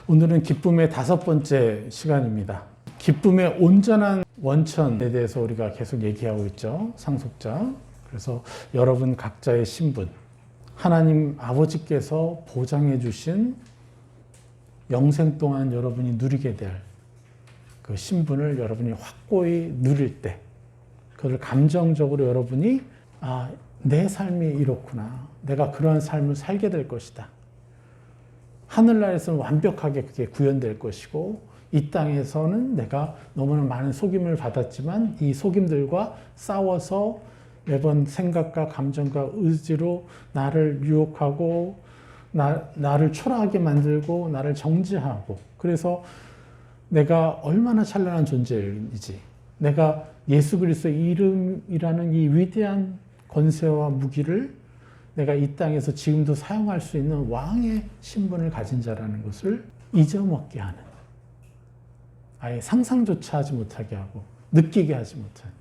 오늘은 기쁨의 5번째 시간입니다. 기쁨의 온전한 원천에 대해서 우리가 계속 얘기하고 있죠. 상속자. 그래서 여러분 각자의 신분, 하나님 아버지께서 보장해 주신 영생 동안 여러분이 누리게 될 그 신분을 여러분이 확고히 누릴 때, 그걸 감정적으로 여러분이 내 삶이 이렇구나, 내가 그러한 삶을 살게 될 것이다, 하늘나라에서는 완벽하게 그게 구현될 것이고, 이 땅에서는 내가 너무나 많은 속임을 받았지만 이 속임들과 싸워서 매번 생각과 감정과 의지로 나를 유혹하고 나를 초라하게 만들고 나를 정지하고, 그래서 내가 얼마나 찬란한 존재인지, 내가 예수 그리스도의 이름이라는 이 위대한 권세와 무기를 내가 이 땅에서 지금도 사용할 수 있는 왕의 신분을 가진 자라는 것을 잊어먹게 하는, 아예 상상조차 하지 못하게 하고 느끼게 하지 못하는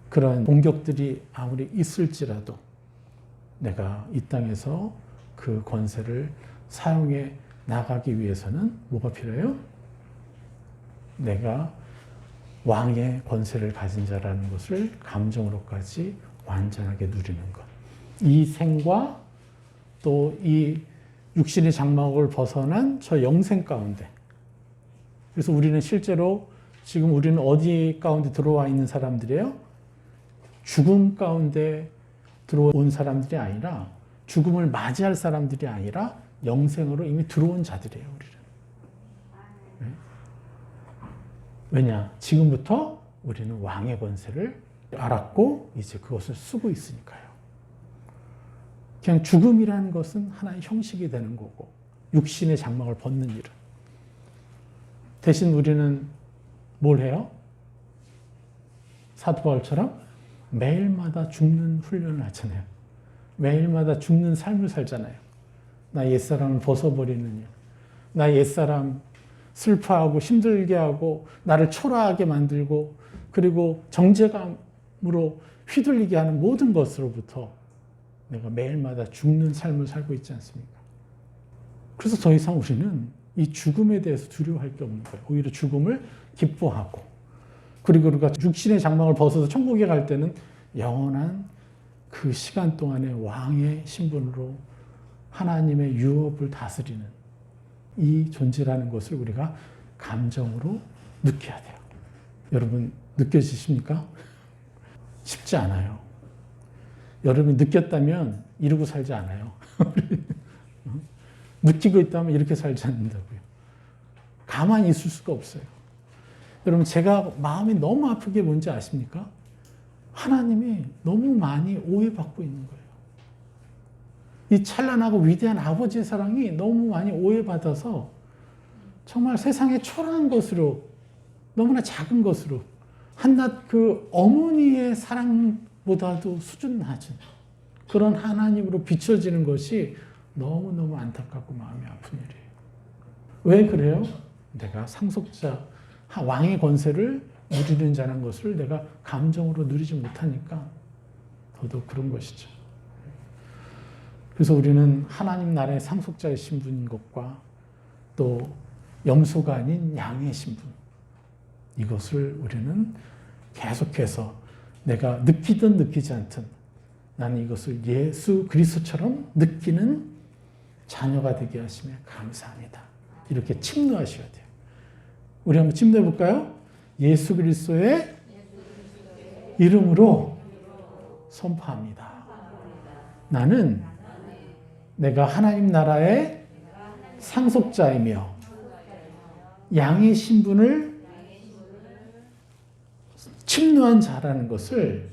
그런 공격들이 아무리 있을지라도 내가 이 땅에서 그 권세를 사용해 나가기 위해서는 뭐가 필요해요? 내가 왕의 권세를 가진 자라는 것을 감정으로까지 완전하게 누리는 것. 이 생과 또 이 육신의 장막을 벗어난 저 영생 가운데. 그래서 우리는 실제로 지금 우리는 어디 가운데 들어와 있는 사람들이에요? 죽음 가운데 들어온 사람들이 아니라, 죽음을 맞이할 사람들이 아니라 영생으로 이미 들어온 자들이에요, 우리는. 네? 왜냐? 지금부터 우리는 왕의 권세를 알았고 이제 그것을 쓰고 있으니까요. 그냥 죽음이라는 것은 하나의 형식이 되는 거고, 육신의 장막을 벗는 일은. 대신 우리는 뭘 해요? 사도 바울처럼 매일마다 죽는 훈련을 하잖아요. 매일마다 죽는 삶을 살잖아요. 나 옛사람을 벗어버리는 일, 나 옛사람 슬퍼하고 힘들게 하고 나를 초라하게 만들고 그리고 정죄감으로 휘둘리게 하는 모든 것으로부터 내가 매일마다 죽는 삶을 살고 있지 않습니까? 그래서 더 이상 우리는 이 죽음에 대해서 두려워할 게 없는 거예요. 오히려 죽음을 기뻐하고, 그리고 우리가 육신의 장막을 벗어서 천국에 갈 때는 영원한 그 시간 동안의 왕의 신분으로 하나님의 유업을 다스리는 이 존재라는 것을 우리가 감정으로 느껴야 돼요. 여러분 느껴지십니까? 쉽지 않아요. 여러분이 느꼈다면 이러고 살지 않아요. 느끼고 있다면 이렇게 살지 않는다고요. 가만히 있을 수가 없어요. 여러분, 제가 마음이 너무 아픈 게 뭔지 아십니까? 하나님이 너무 많이 오해받고 있는 거예요. 이 찬란하고 위대한 아버지의 사랑이 너무 많이 오해받아서 정말 세상의 초라한 것으로, 너무나 작은 것으로, 한낱 그 어머니의 사랑보다도 수준 낮은 그런 하나님으로 비춰지는 것이 너무너무 안타깝고 마음이 아픈 일이에요. 왜 그래요? 내가 상속자, 왕의 권세를 누리는 자라는 것을 내가 감정으로 누리지 못하니까 더더욱 그런 것이죠. 그래서 우리는 하나님 나라의 상속자의 신분인 것과 또 염소가 아닌 양의 신분, 이것을 우리는 계속해서 내가 느끼든 느끼지 않든 나는 이것을 예수 그리스도처럼 느끼는 자녀가 되게 하시며 감사합니다. 이렇게 침노하셔야 돼요. 우리 한번 침노해 볼까요? 예수 그리스도의 이름으로 선포합니다. 나는 내가 하나님 나라의 상속자이며 양의 신분을 침노한 자라는 것을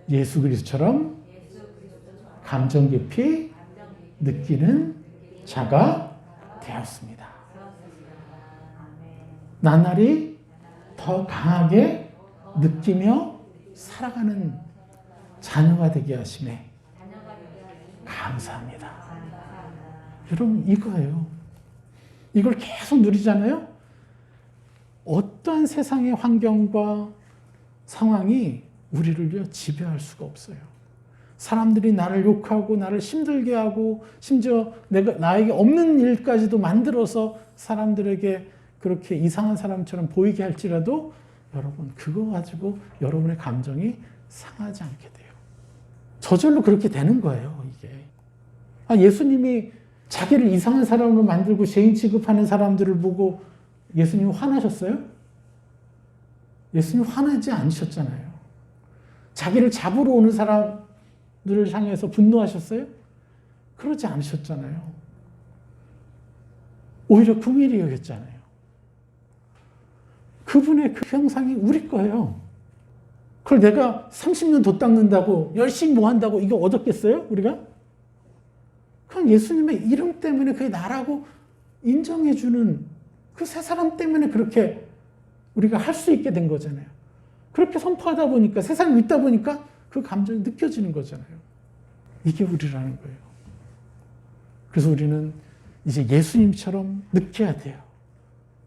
예수 그리스도처럼 감정 깊이 느끼는 자가 되었습니다. 나날이 더 강하게 느끼며 살아가는 자녀가 되게 하심에 감사합니다. 여러분, 이거예요. 이걸 계속 누리잖아요. 어떠한 세상의 환경과 상황이 우리를 지배할 수가 없어요. 사람들이 나를 욕하고 나를 힘들게 하고 심지어 나에게 없는 일까지도 만들어서 사람들에게 그렇게 이상한 사람처럼 보이게 할지라도 여러분 그거 가지고 여러분의 감정이 상하지 않게 돼요. 저절로 그렇게 되는 거예요, 이게. 예수님이 자기를 이상한 사람으로 만들고 죄인 취급하는 사람들을 보고 예수님 화나셨어요? 예수님 화나지 않으셨잖아요. 자기를 잡으러 오는 사람들을 향해서 분노하셨어요? 그러지 않으셨잖아요. 오히려 긍휼히 여겼잖아요. 그분의 그 형상이 우리 거예요. 그걸 내가 30년 도 닦는다고 열심히 뭐 한다고 이거 얻었겠어요? 우리가? 그냥 예수님의 이름 때문에 그게 나라고 인정해주는 그 세 사람 때문에 그렇게 우리가 할 수 있게 된 거잖아요. 그렇게 선포하다 보니까 세상에 있다 보니까 그 감정이 느껴지는 거잖아요. 이게 우리라는 거예요. 그래서 우리는 이제 예수님처럼 느껴야 돼요.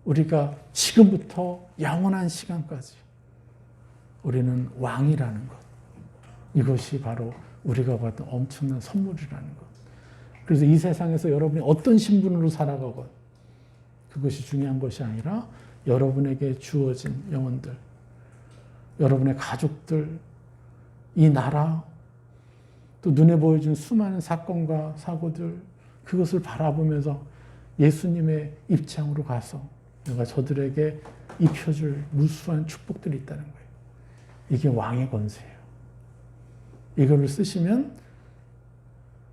우리가 지금부터 영원한 시간까지 우리는 왕이라는 것. 이것이 바로 우리가 받은 엄청난 선물이라는 것. 그래서 이 세상에서 여러분이 어떤 신분으로 살아가건 그것이 중요한 것이 아니라 여러분에게 주어진 영혼들, 여러분의 가족들, 이 나라, 또 눈에 보여준 수많은 사건과 사고들, 그것을 바라보면서 예수님의 입장으로 가서 내가 저들에게 입혀줄 무수한 축복들이 있다는 거예요. 이게 왕의 권세예요. 이거를 쓰시면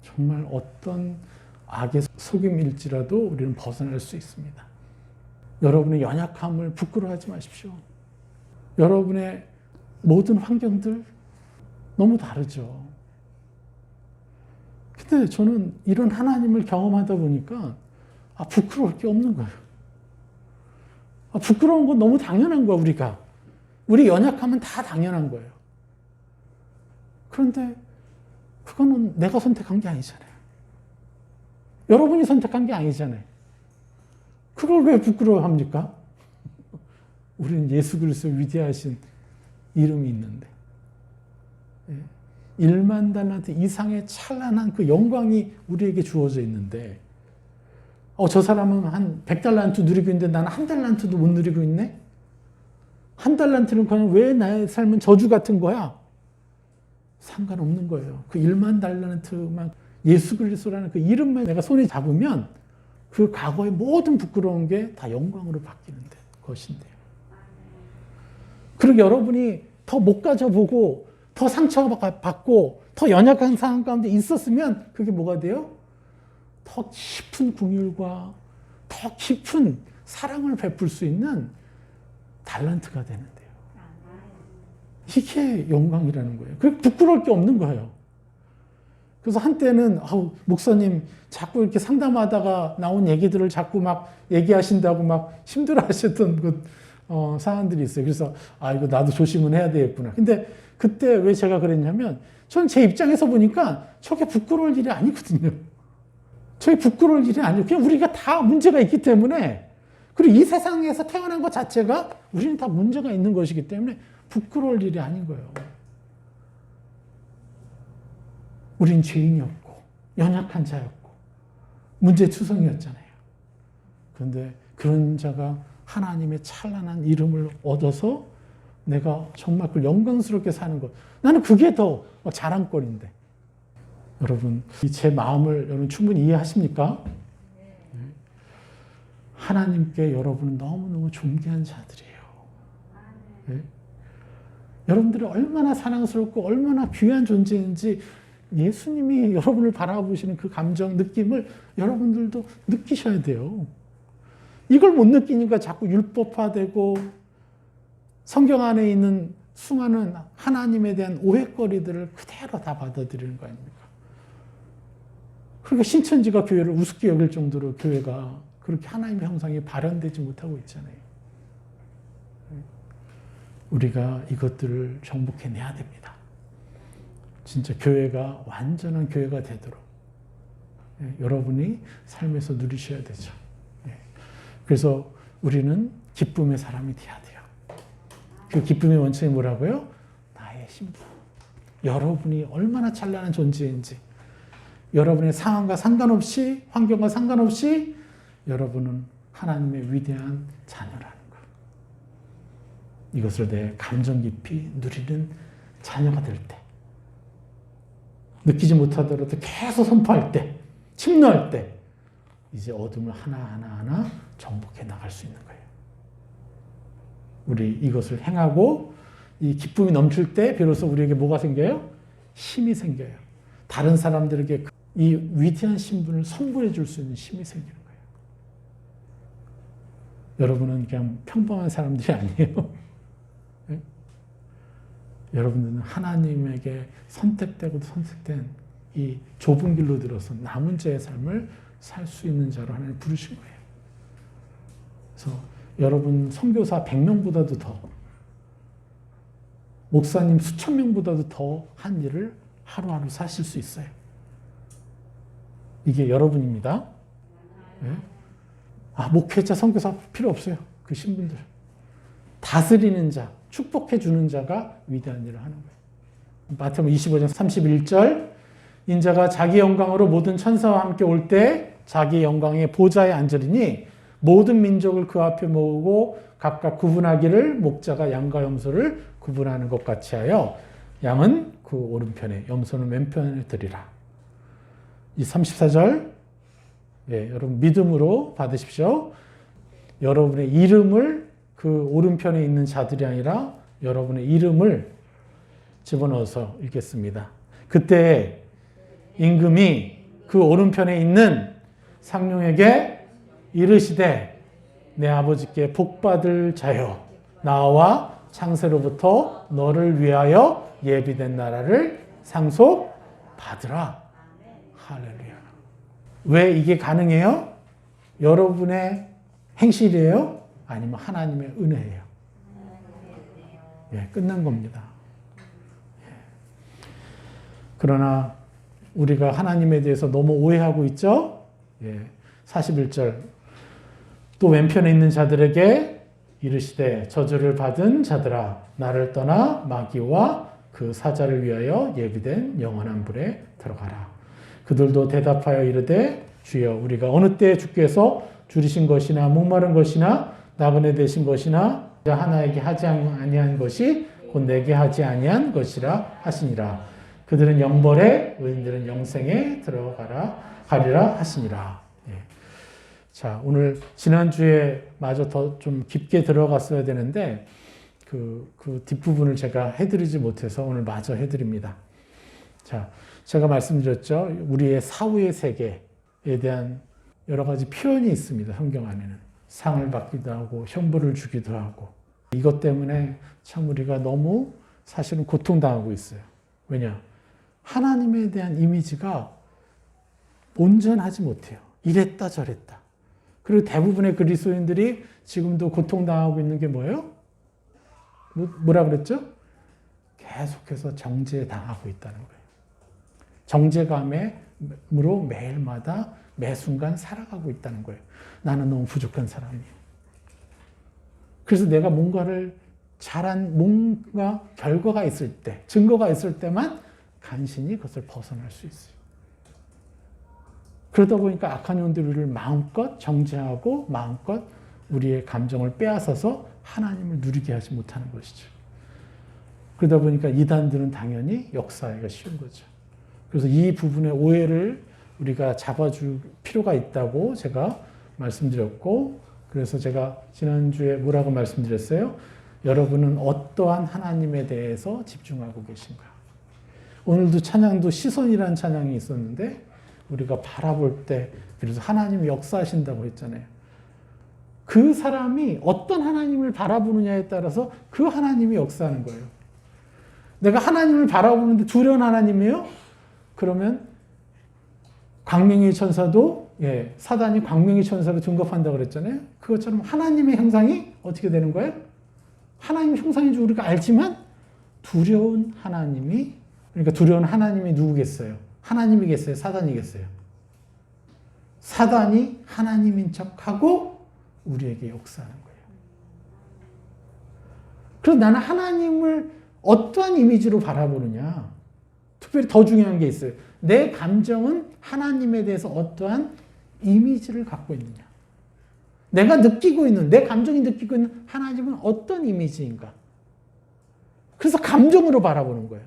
정말 어떤 악의 속임일지라도 우리는 벗어날 수 있습니다. 여러분의 연약함을 부끄러워하지 마십시오. 여러분의 모든 환경들 너무 다르죠. 근데 저는 이런 하나님을 경험하다 보니까 부끄러울 게 없는 거예요. 부끄러운 건 너무 당연한 거야, 우리가. 우리 연약함은 다 당연한 거예요. 그런데 그거는 내가 선택한 게 아니잖아요. 여러분이 선택한 게 아니잖아요. 그걸 왜 부끄러워합니까? 우리는 예수 그리스도 위대하신 이름이 있는데 1만 달란트 이상의 찬란한 그 영광이 우리에게 주어져 있는데 저 사람은 한 100달란트 누리고 있는데 나는 1달란트도 못 누리고 있네? 1달란트는 그냥 왜 나의 삶은 저주 같은 거야? 상관없는 거예요. 그 1만 달란트만 예수 그리스도라는 그 이름만 내가 손에 잡으면 그 과거의 모든 부끄러운 게 다 영광으로 바뀌는 것인데요. 그리고 여러분이 더 못 가져보고 더 상처받고 더 연약한 상황 가운데 있었으면 그게 뭐가 돼요? 더 깊은 긍휼과 더 깊은 사랑을 베풀 수 있는 달란트가 되는데요. 이게 영광이라는 거예요. 그게 부끄러울 게 없는 거예요. 그래서 한때는 목사님 자꾸 이렇게 상담하다가 나온 얘기들을 자꾸 막 얘기하신다고 막 힘들어하셨던 사람들이 있어요. 그래서 이거 나도 조심은 해야 되겠구나. 근데 그때 왜 제가 그랬냐면 전 제 입장에서 보니까 저게 부끄러울 일이 아니거든요. 저게 부끄러울 일이 아니에요. 그냥 우리가 다 문제가 있기 때문에 그리고 이 세상에서 태어난 것 자체가 우리는 다 문제가 있는 것이기 때문에 부끄러울 일이 아닌 거예요. 우린 죄인이었고 연약한 자였고 문제투성이었잖아요. 그런데 그런 자가 하나님의 찬란한 이름을 얻어서 내가 정말 그 영광스럽게 사는 것. 나는 그게 더 자랑거리인데. 여러분, 제 마음을 여러분 충분히 이해하십니까? 하나님께 여러분은 너무너무 존귀한 자들이에요. 네? 여러분들이 얼마나 사랑스럽고 얼마나 귀한 존재인지 예수님이 여러분을 바라보시는 그 감정, 느낌을 여러분들도 느끼셔야 돼요. 이걸 못 느끼니까 자꾸 율법화되고 성경 안에 있는 수많은 하나님에 대한 오해거리들을 그대로 다 받아들이는 거 아닙니까? 그러니까 신천지가 교회를 우습게 여길 정도로 교회가 그렇게 하나님의 형상이 발현되지 못하고 있잖아요. 우리가 이것들을 정복해내야 됩니다. 진짜 교회가 완전한 교회가 되도록 여러분이 삶에서 누리셔야 되죠. 그래서 우리는 기쁨의 사람이 돼야 돼요. 그 기쁨의 원천이 뭐라고요? 나의 신분. 여러분이 얼마나 찬란한 존재인지, 여러분의 상황과 상관없이, 환경과 상관없이 여러분은 하나님의 위대한 자녀라는 것. 이것을 내 감정 깊이 누리는 자녀가 될 때, 느끼지 못하더라도 계속 선포할 때, 침노할 때, 이제 어둠을 하나하나 정복해 나갈 수 있는 거예요. 우리 이것을 행하고 이 기쁨이 넘칠 때 비로소 우리에게 뭐가 생겨요? 힘이 생겨요. 다른 사람들에게 이 위대한 신분을 선물해 줄 수 있는 힘이 생기는 거예요. 여러분은 그냥 평범한 사람들이 아니에요. 네? 여러분들은 하나님에게 선택되고도 선택된 이 좁은 길로 들어서 남은 자의 삶을 살 수 있는 자로 하나님 부르신 거예요. 그래서 여러분 선교사 100명보다도 더, 목사님 수천 명보다도 더 한 일을 하루하루 사실 수 있어요. 이게 여러분입니다. 네? 목회자, 선교사 필요 없어요. 그 신분들. 다스리는 자, 축복해 주는 자가 위대한 일을 하는 거예요. 마태복음 25장 31절, 인자가 자기 영광으로 모든 천사와 함께 올 때 자기 영광의 보좌에 앉으리니 모든 민족을 그 앞에 모으고 각각 구분하기를 목자가 양과 염소를 구분하는 것 같이 하여 양은 그 오른편에 염소는 왼편에 드리라. 이 34절, 예, 여러분 믿음으로 받으십시오. 여러분의 이름을 그 오른편에 있는 자들이 아니라 여러분의 이름을 집어넣어서 읽겠습니다. 그때 임금이 그 오른편에 있는 상룡에게 이르시되 내 아버지께 복받을 자여 나와 창세로부터 너를 위하여 예비된 나라를 상속받으라. 할렐루야. 왜 이게 가능해요? 여러분의 행실이에요? 아니면 하나님의 은혜예요? 예, 끝난 겁니다. 예. 그러나 우리가 하나님에 대해서 너무 오해하고 있죠? 예, 41절. 또 왼편에 있는 자들에게 이르시되 저주를 받은 자들아 나를 떠나 마귀와 그 사자를 위하여 예비된 영원한 불에 들어가라. 그들도 대답하여 이르되 주여 우리가 어느 때 주께서 줄이신 것이나 목마른 것이나 나그네 되신 것이나 하나에게 하지 아니한 것이 곧 내게 하지 아니한 것이라 하시니라. 그들은 영벌에 의인들은 영생에 가리라 하시니라. 예. 자, 오늘 지난주에 마저 더 좀 깊게 들어갔어야 되는데 그 뒷부분을 제가 해드리지 못해서 오늘 마저 해드립니다. 자, 제가 말씀드렸죠. 우리의 사후의 세계에 대한 여러 가지 표현이 있습니다. 성경 안에는. 상을 받기도 하고 형벌을 주기도 하고. 이것 때문에 참 우리가 너무 사실은 고통당하고 있어요. 왜냐? 하나님에 대한 이미지가 온전하지 못해요. 이랬다 저랬다. 그리고 대부분의 그리스도인들이 지금도 고통당하고 있는 게 뭐예요? 뭐라 그랬죠? 계속해서 정죄당하고 있다는 거예요. 정죄감으로 매일마다 매 순간 살아가고 있다는 거예요. 나는 너무 부족한 사람이에요. 그래서 내가 뭔가를 잘한 뭔가 결과가 있을 때, 증거가 있을 때만 간신히 그것을 벗어날 수 있어요. 그러다 보니까 악한 영들이 우리를 마음껏 정죄하고 마음껏 우리의 감정을 빼앗아서 하나님을 누리게 하지 못하는 것이죠. 그러다 보니까 이단들은 당연히 역사하기가 쉬운 거죠. 그래서 이 부분의 오해를 우리가 잡아줄 필요가 있다고 제가 말씀드렸고, 그래서 제가 지난주에 뭐라고 말씀드렸어요? 여러분은 어떠한 하나님에 대해서 집중하고 계신가? 오늘도 찬양도 시선이라는 찬양이 있었는데 우리가 바라볼 때 그래서 하나님이 역사하신다고 했잖아요. 그 사람이 어떤 하나님을 바라보느냐에 따라서 그 하나님이 역사하는 거예요. 내가 하나님을 바라보는데 두려운 하나님이에요? 그러면 광명의 천사도 사단이 광명의 천사로 등급한다고 그랬잖아요. 그것처럼 하나님의 형상이 어떻게 되는 거예요? 하나님의 형상인 줄 우리가 알지만 두려운 하나님이, 그러니까 두려운 하나님이 누구겠어요? 하나님이겠어요? 사단이겠어요? 사단이 하나님인 척하고 우리에게 역사하는 거예요. 그래서 나는 하나님을 어떠한 이미지로 바라보느냐? 특별히 더 중요한 게 있어요. 내 감정은 하나님에 대해서 어떠한 이미지를 갖고 있느냐. 내가 느끼고 있는, 내 감정이 느끼고 있는 하나님은 어떤 이미지인가. 그래서 감정으로 바라보는 거예요.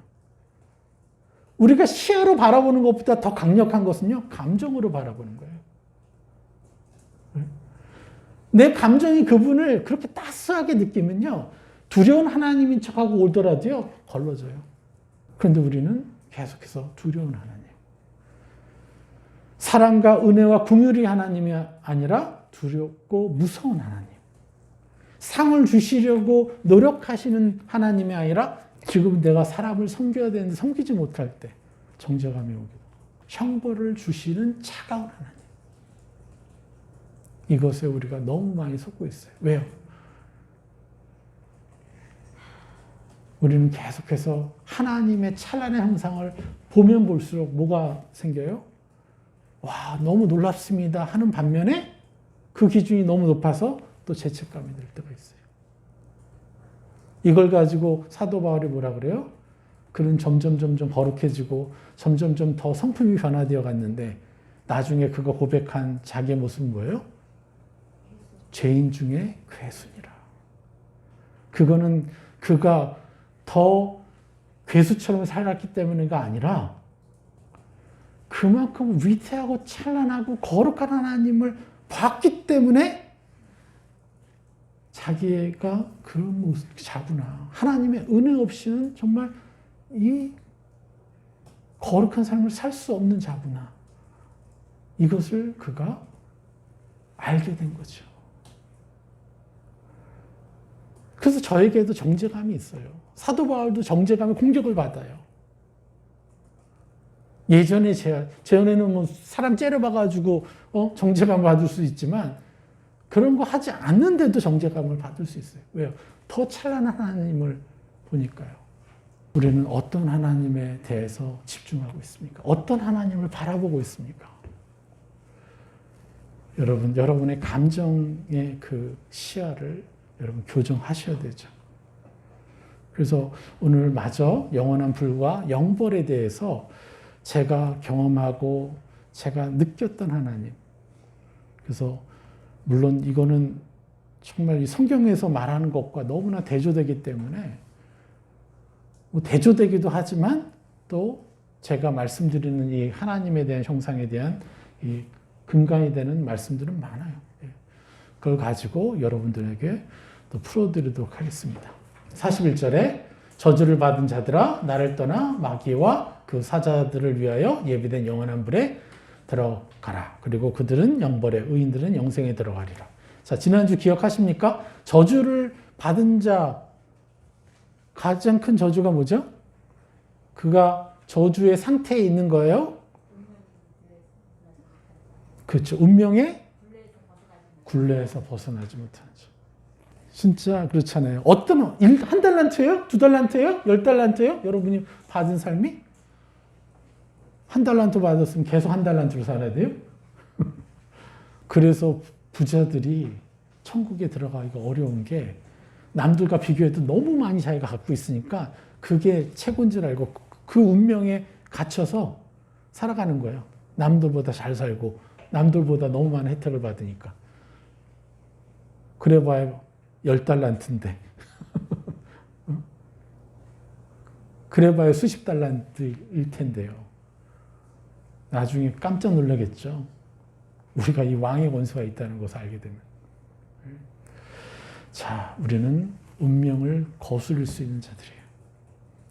우리가 시야로 바라보는 것보다 더 강력한 것은요, 감정으로 바라보는 거예요. 내 감정이 그분을 그렇게 따스하게 느끼면요, 두려운 하나님인 척하고 오더라도요, 걸러져요. 그런데 우리는 계속해서 두려운 하나님. 사랑과 은혜와 긍휼이 하나님이 아니라 두렵고 무서운 하나님. 상을 주시려고 노력하시는 하나님이 아니라 지금 내가 사람을 섬겨야 되는데 섬기지 못할 때 정죄감이 오기도. 형벌을 주시는 차가운 하나님. 이것에 우리가 너무 많이 속고 있어요. 왜요? 우리는 계속해서 하나님의 찬란의 형상을 보면 볼수록 뭐가 생겨요? 와, 너무 놀랍습니다 하는 반면에 그 기준이 너무 높아서 또 죄책감이 들 때가 있어요. 이걸 가지고 사도 바울이 뭐라 그래요? 그는 점점 거룩해지고 점점 더 성품이 변화되어 갔는데 나중에 그가 고백한 자기의 모습은 뭐예요? 죄인 중에 괴순이라. 그거는 그가 더 괴수처럼 살았기 때문이가 아니라 그만큼 위태하고 찬란하고 거룩한 하나님을 봤기 때문에 자기가 그런 모습자구나. 하나님의 은혜 없이는 정말 이 거룩한 삶을 살 수 없는 자구나. 이것을 그가 알게 된 거죠. 그래서 저에게도 정죄감이 있어요. 사도 바울도 정죄감에 공격을 받아요. 예전에 재현에는 뭐 사람 째려봐가지고 정죄감 받을 수 있지만 그런 거 하지 않는데도 정죄감을 받을 수 있어요. 왜요? 더 찬란한 하나님을 보니까요. 우리는 어떤 하나님에 대해서 집중하고 있습니까? 어떤 하나님을 바라보고 있습니까? 여러분의 감정의 그 시야를 여러분 교정하셔야 되죠. 그래서 오늘 마저 영원한 불과 영벌에 대해서 제가 경험하고 제가 느꼈던 하나님. 그래서 물론 이거는 정말 이 성경에서 말하는 것과 너무나 대조되기 때문에 뭐 대조되기도 하지만 또 제가 말씀드리는 이 하나님에 대한 형상에 대한 이 근간이 되는 말씀들은 많아요. 그걸 가지고 여러분들에게 또 풀어드리도록 하겠습니다. 41절에 저주를 받은 자들아 나를 떠나 마귀와 그 사자들을 위하여 예비된 영원한 불에 들어가라. 그리고 그들은 영벌에 의인들은 영생에 들어가리라. 자, 지난주 기억하십니까? 저주를 받은 자 가장 큰 저주가 뭐죠? 그가 저주의 상태에 있는 거예요. 그렇죠. 운명의 굴레에서 벗어나지 못하죠. 진짜 그렇잖아요. 한 달란트예요? 2달란트예요? 10달란트예요? 여러분이 받은 삶이? 1달란트 받았으면 계속 1달란트로 살아야 돼요? 그래서 부자들이 천국에 들어가기가 어려운 게 남들과 비교해도 너무 많이 자기가 갖고 있으니까 그게 최고인 줄 알고 그 운명에 갇혀서 살아가는 거예요. 남들보다 잘 살고 남들보다 너무 많은 혜택을 받으니까. 그래봐야 10달란트인데 그래봐야 수십 달란트일 텐데요. 나중에 깜짝 놀라겠죠. 우리가 이 왕의 권세가 있다는 것을 알게 되면. 자, 우리는 운명을 거스릴 수 있는 자들이에요.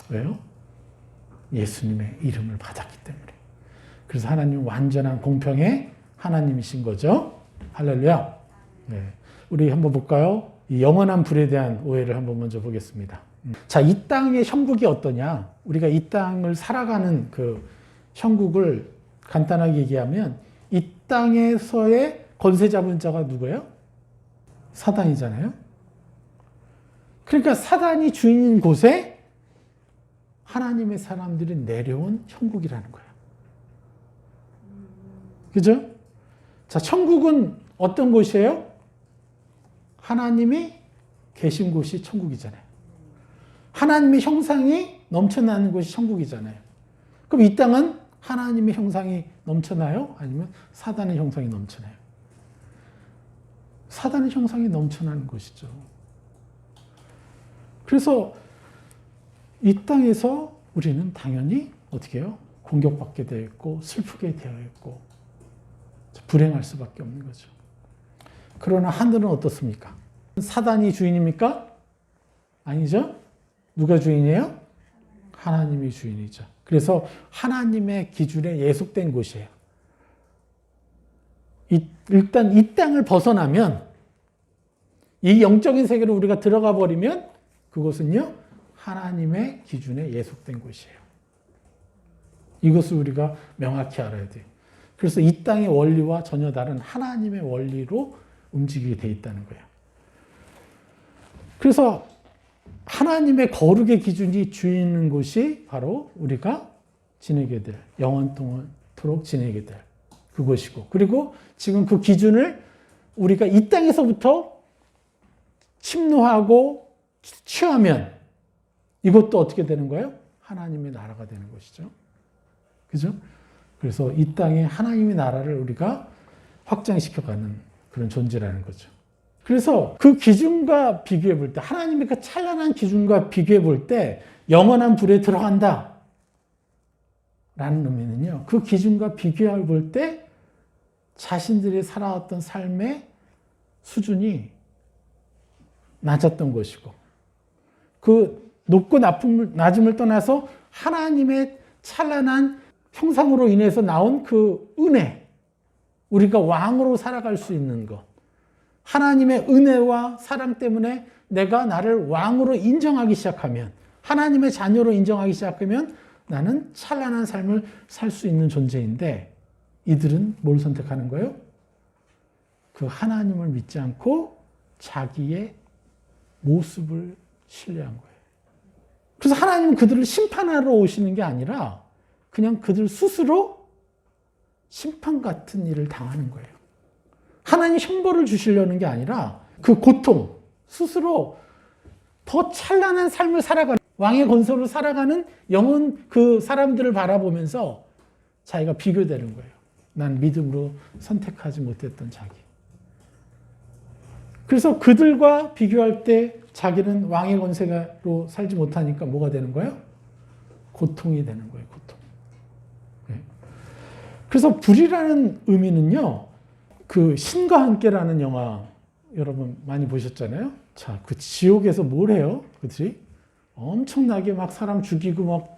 왜요? 예수님의 이름을 받았기 때문에. 그래서 하나님 완전한 공평의 하나님이신 거죠. 할렐루야. 네. 우리 한번 볼까요? 이 영원한 불에 대한 오해를 한번 먼저 보겠습니다. 자, 이 땅의 형국이 어떠냐? 우리가 이 땅을 살아가는 그 형국을 간단하게 얘기하면 이 땅에서의 권세 잡은 자가 누구예요? 사단이잖아요. 그러니까 사단이 주인인 곳에 하나님의 사람들이 내려온 형국이라는 거예요. 그죠? 자, 천국은 어떤 곳이에요? 하나님이 계신 곳이 천국이잖아요. 하나님의 형상이 넘쳐나는 곳이 천국이잖아요. 그럼 이 땅은 하나님의 형상이 넘쳐나요? 아니면 사단의 형상이 넘쳐나요? 사단의 형상이 넘쳐나는 것이죠. 그래서 이 땅에서 우리는 당연히 어떻게 해요? 공격받게 되어 있고 슬프게 되어 있고 불행할 수밖에 없는 거죠. 그러나 하늘은 어떻습니까? 사단이 주인입니까? 아니죠. 누가 주인이에요? 하나님이 주인이죠. 그래서 하나님의 기준에 예속된 곳이에요. 일단 이 땅을 벗어나면, 이 영적인 세계로 우리가 들어가 버리면 그것은요, 하나님의 기준에 예속된 곳이에요. 이것을 우리가 명확히 알아야 돼요. 그래서 이 땅의 원리와 전혀 다른 하나님의 원리로 움직이게 돼 있다는 거예요. 그래서 하나님의 거룩의 기준이 주이는 곳이 바로 우리가 지내게 될, 영원토록 지내게 될 그것이고, 그리고 지금 그 기준을 우리가 이 땅에서부터 침노하고 취하면 이것도 어떻게 되는 거예요? 하나님의 나라가 되는 것이죠. 그죠? 그래서 이 땅에 하나님의 나라를 우리가 확장시켜가는 그런 존재라는 거죠. 그래서 그 기준과 비교해 볼 때, 하나님의 그 찬란한 기준과 비교해 볼 때 영원한 불에 들어간다 라는 의미는요, 그 기준과 비교해 볼 때 자신들이 살아왔던 삶의 수준이 낮았던 것이고, 그 높고 낮음을 떠나서 하나님의 찬란한 형상으로 인해서 나온 그 은혜, 우리가 왕으로 살아갈 수 있는 것, 하나님의 은혜와 사랑 때문에 내가 나를 왕으로 인정하기 시작하면, 하나님의 자녀로 인정하기 시작하면 나는 찬란한 삶을 살 수 있는 존재인데, 이들은 뭘 선택하는 거예요? 그 하나님을 믿지 않고 자기의 모습을 신뢰한 거예요. 그래서 하나님은 그들을 심판하러 오시는 게 아니라 그냥 그들 스스로 심판 같은 일을 당하는 거예요. 하나님 형벌을 주시려는 게 아니라 그 고통, 스스로 더 찬란한 삶을 살아가는, 왕의 건설로 살아가는 영혼 그 사람들을 바라보면서 자기가 비교되는 거예요. 난 믿음으로 선택하지 못했던 자기. 그래서 그들과 비교할 때 자기는 왕의 권세로 살지 못하니까 뭐가 되는 거예요? 고통이 되는 거예요, 고통. 그래서 불이라는 의미는요, 그 신과 함께라는 영화 여러분 많이 보셨잖아요. 자, 그 지옥에서 뭘 해요? 그들이 엄청나게 막 사람 죽이고 막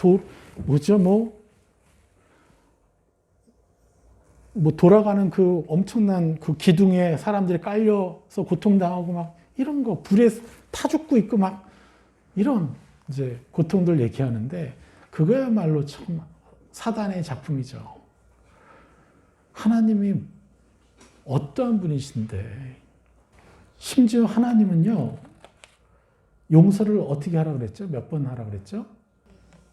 돌아가는 그 엄청난 그 기둥에 사람들이 깔려서 고통당하고 막 이런 거, 불에 타 죽고 있고 막 이런 이제 고통들 얘기하는데, 그거야말로 참 사단의 작품이죠. 하나님이 어떠한 분이신데, 심지어 하나님은요, 용서를 어떻게 하라 그랬죠? 몇 번 하라 그랬죠?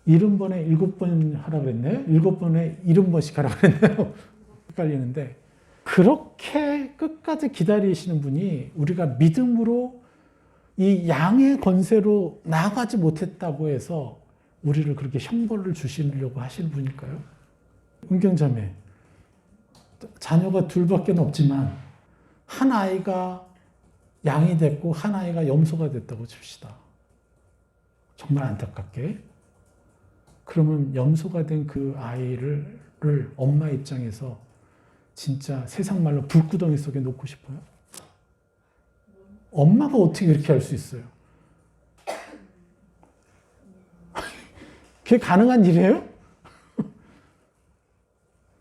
70번에 7번 하라 그랬네요? 7번에 70번씩 하라 그랬네요? 헷갈리는데, 그렇게 끝까지 기다리시는 분이 우리가 믿음으로 이 양의 권세로 나아가지 못했다고 해서 우리를 그렇게 형벌을 주시려고 하시는 분일까요? 은경자매, 자녀가 둘밖에 없지만 한 아이가 양이 됐고 한 아이가 염소가 됐다고 칩시다. 정말 안타깝게. 그러면 염소가 된 그 아이를 엄마 입장에서 진짜 세상 말로 불구덩이 속에 놓고 싶어요? 엄마가 어떻게 그렇게 할 수 있어요? 그게 가능한 일이에요?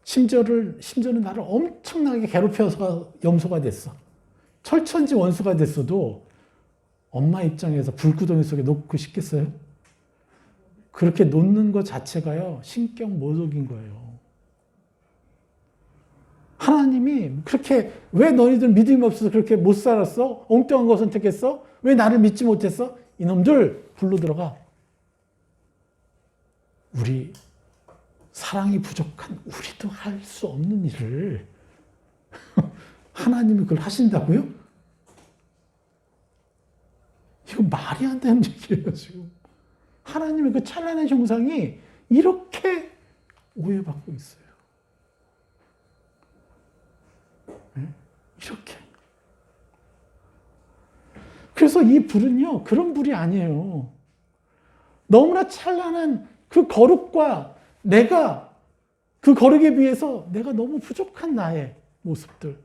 심지어는 나를 엄청나게 괴롭혀서 염소가 됐어. 철천지 원수가 됐어도 엄마 입장에서 불구덩이 속에 놓고 싶겠어요? 그렇게 놓는 것 자체가요, 신격 모독인 거예요. 하나님이 그렇게, 왜 너희들 믿음이 없어서 그렇게 못 살았어? 엉뚱한 거 선택했어? 왜 나를 믿지 못했어? 이놈들, 불로 들어가. 우리 사랑이 부족한 우리도 할 수 없는 일을 하나님이 그걸 하신다고요? 이거 말이 안 되는 얘기예요, 지금. 하나님의 그 찬란한 형상이 이렇게 오해받고 있어요. 네? 이렇게. 그래서 이 불은요, 그런 불이 아니에요. 너무나 찬란한 그 거룩과 내가 그 거룩에 비해서 내가 너무 부족한 나의 모습들.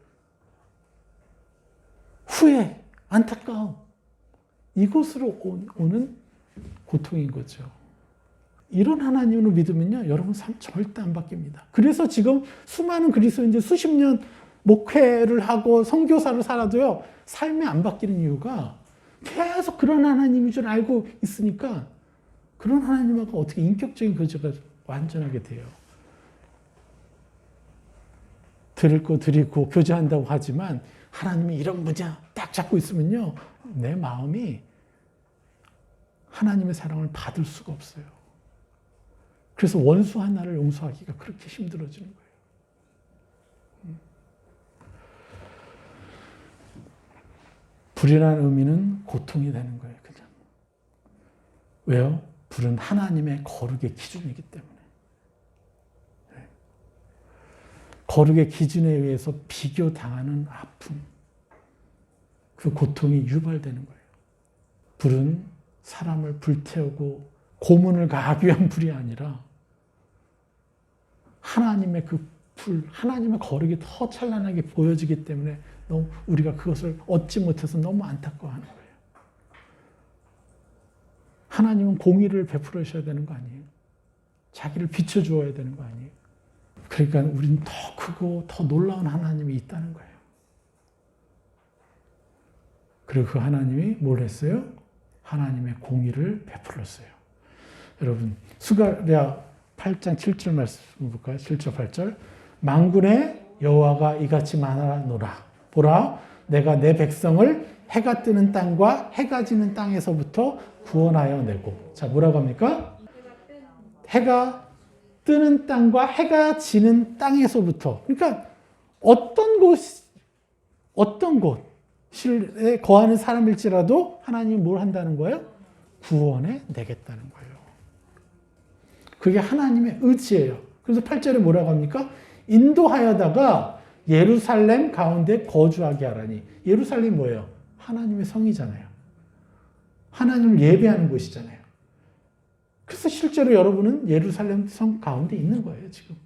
후회, 안타까움. 이곳으로 오는 고통인 거죠. 이런 하나님을 믿으면요, 여러분 삶 절대 안 바뀝니다. 그래서 지금 수많은 그리스도인들 수십 년 목회를 하고 선교사를 살아도요, 삶이 안 바뀌는 이유가 계속 그런 하나님인 줄 알고 있으니까 그런 하나님하고 어떻게 인격적인 교제가 완전하게 돼요. 드릴 거 드리고 교제한다고 하지만 하나님이 이런 분야 딱 잡고 있으면요, 내 마음이 하나님의 사랑을 받을 수가 없어요. 그래서 원수 하나를 용서하기가 그렇게 힘들어지는 거예요. 불이라는 의미는 고통이 되는 거예요, 그냥. 왜요? 불은 하나님의 거룩의 기준이기 때문에. 거룩의 기준에 의해서 비교당하는 아픔, 그 고통이 유발되는 거예요. 불은 사람을 불태우고 고문을 가하기 위한 불이 아니라 하나님의 그 불, 하나님의 거룩이 더 찬란하게 보여지기 때문에 너무 우리가 그것을 얻지 못해서 너무 안타까워하는 거예요. 하나님은 공의를 베풀으셔야 되는 거 아니에요? 자기를 비춰주어야 되는 거 아니에요? 그러니까 우리는 더 크고 더 놀라운 하나님이 있다는 거예요. 그리고 그 하나님이 뭘 했어요? 하나님의 공의를 베풀었어요. 여러분, 스가랴 8장 7절 말씀 볼까요? 7절 8절. 만군의 여호와가 이같이 말하노라. 보라, 내가 내 백성을 해가 뜨는 땅과 해가 지는 땅에서부터 구원하여 내고. 자, 뭐라고 합니까? 해가 뜨는 땅과 해가 지는 땅에서부터. 그러니까 어떤 곳에 거하는 사람일지라도 하나님이 뭘 한다는 거예요? 구원해 내겠다는 거예요. 그게 하나님의 의지예요. 그래서 8절에 뭐라고 합니까? 인도하여다가 예루살렘 가운데 거주하게 하라니. 예루살렘이 뭐예요? 하나님의 성이잖아요. 하나님을 예배하는 곳이잖아요. 그래서 실제로 여러분은 예루살렘 성 가운데 있는 거예요, 지금.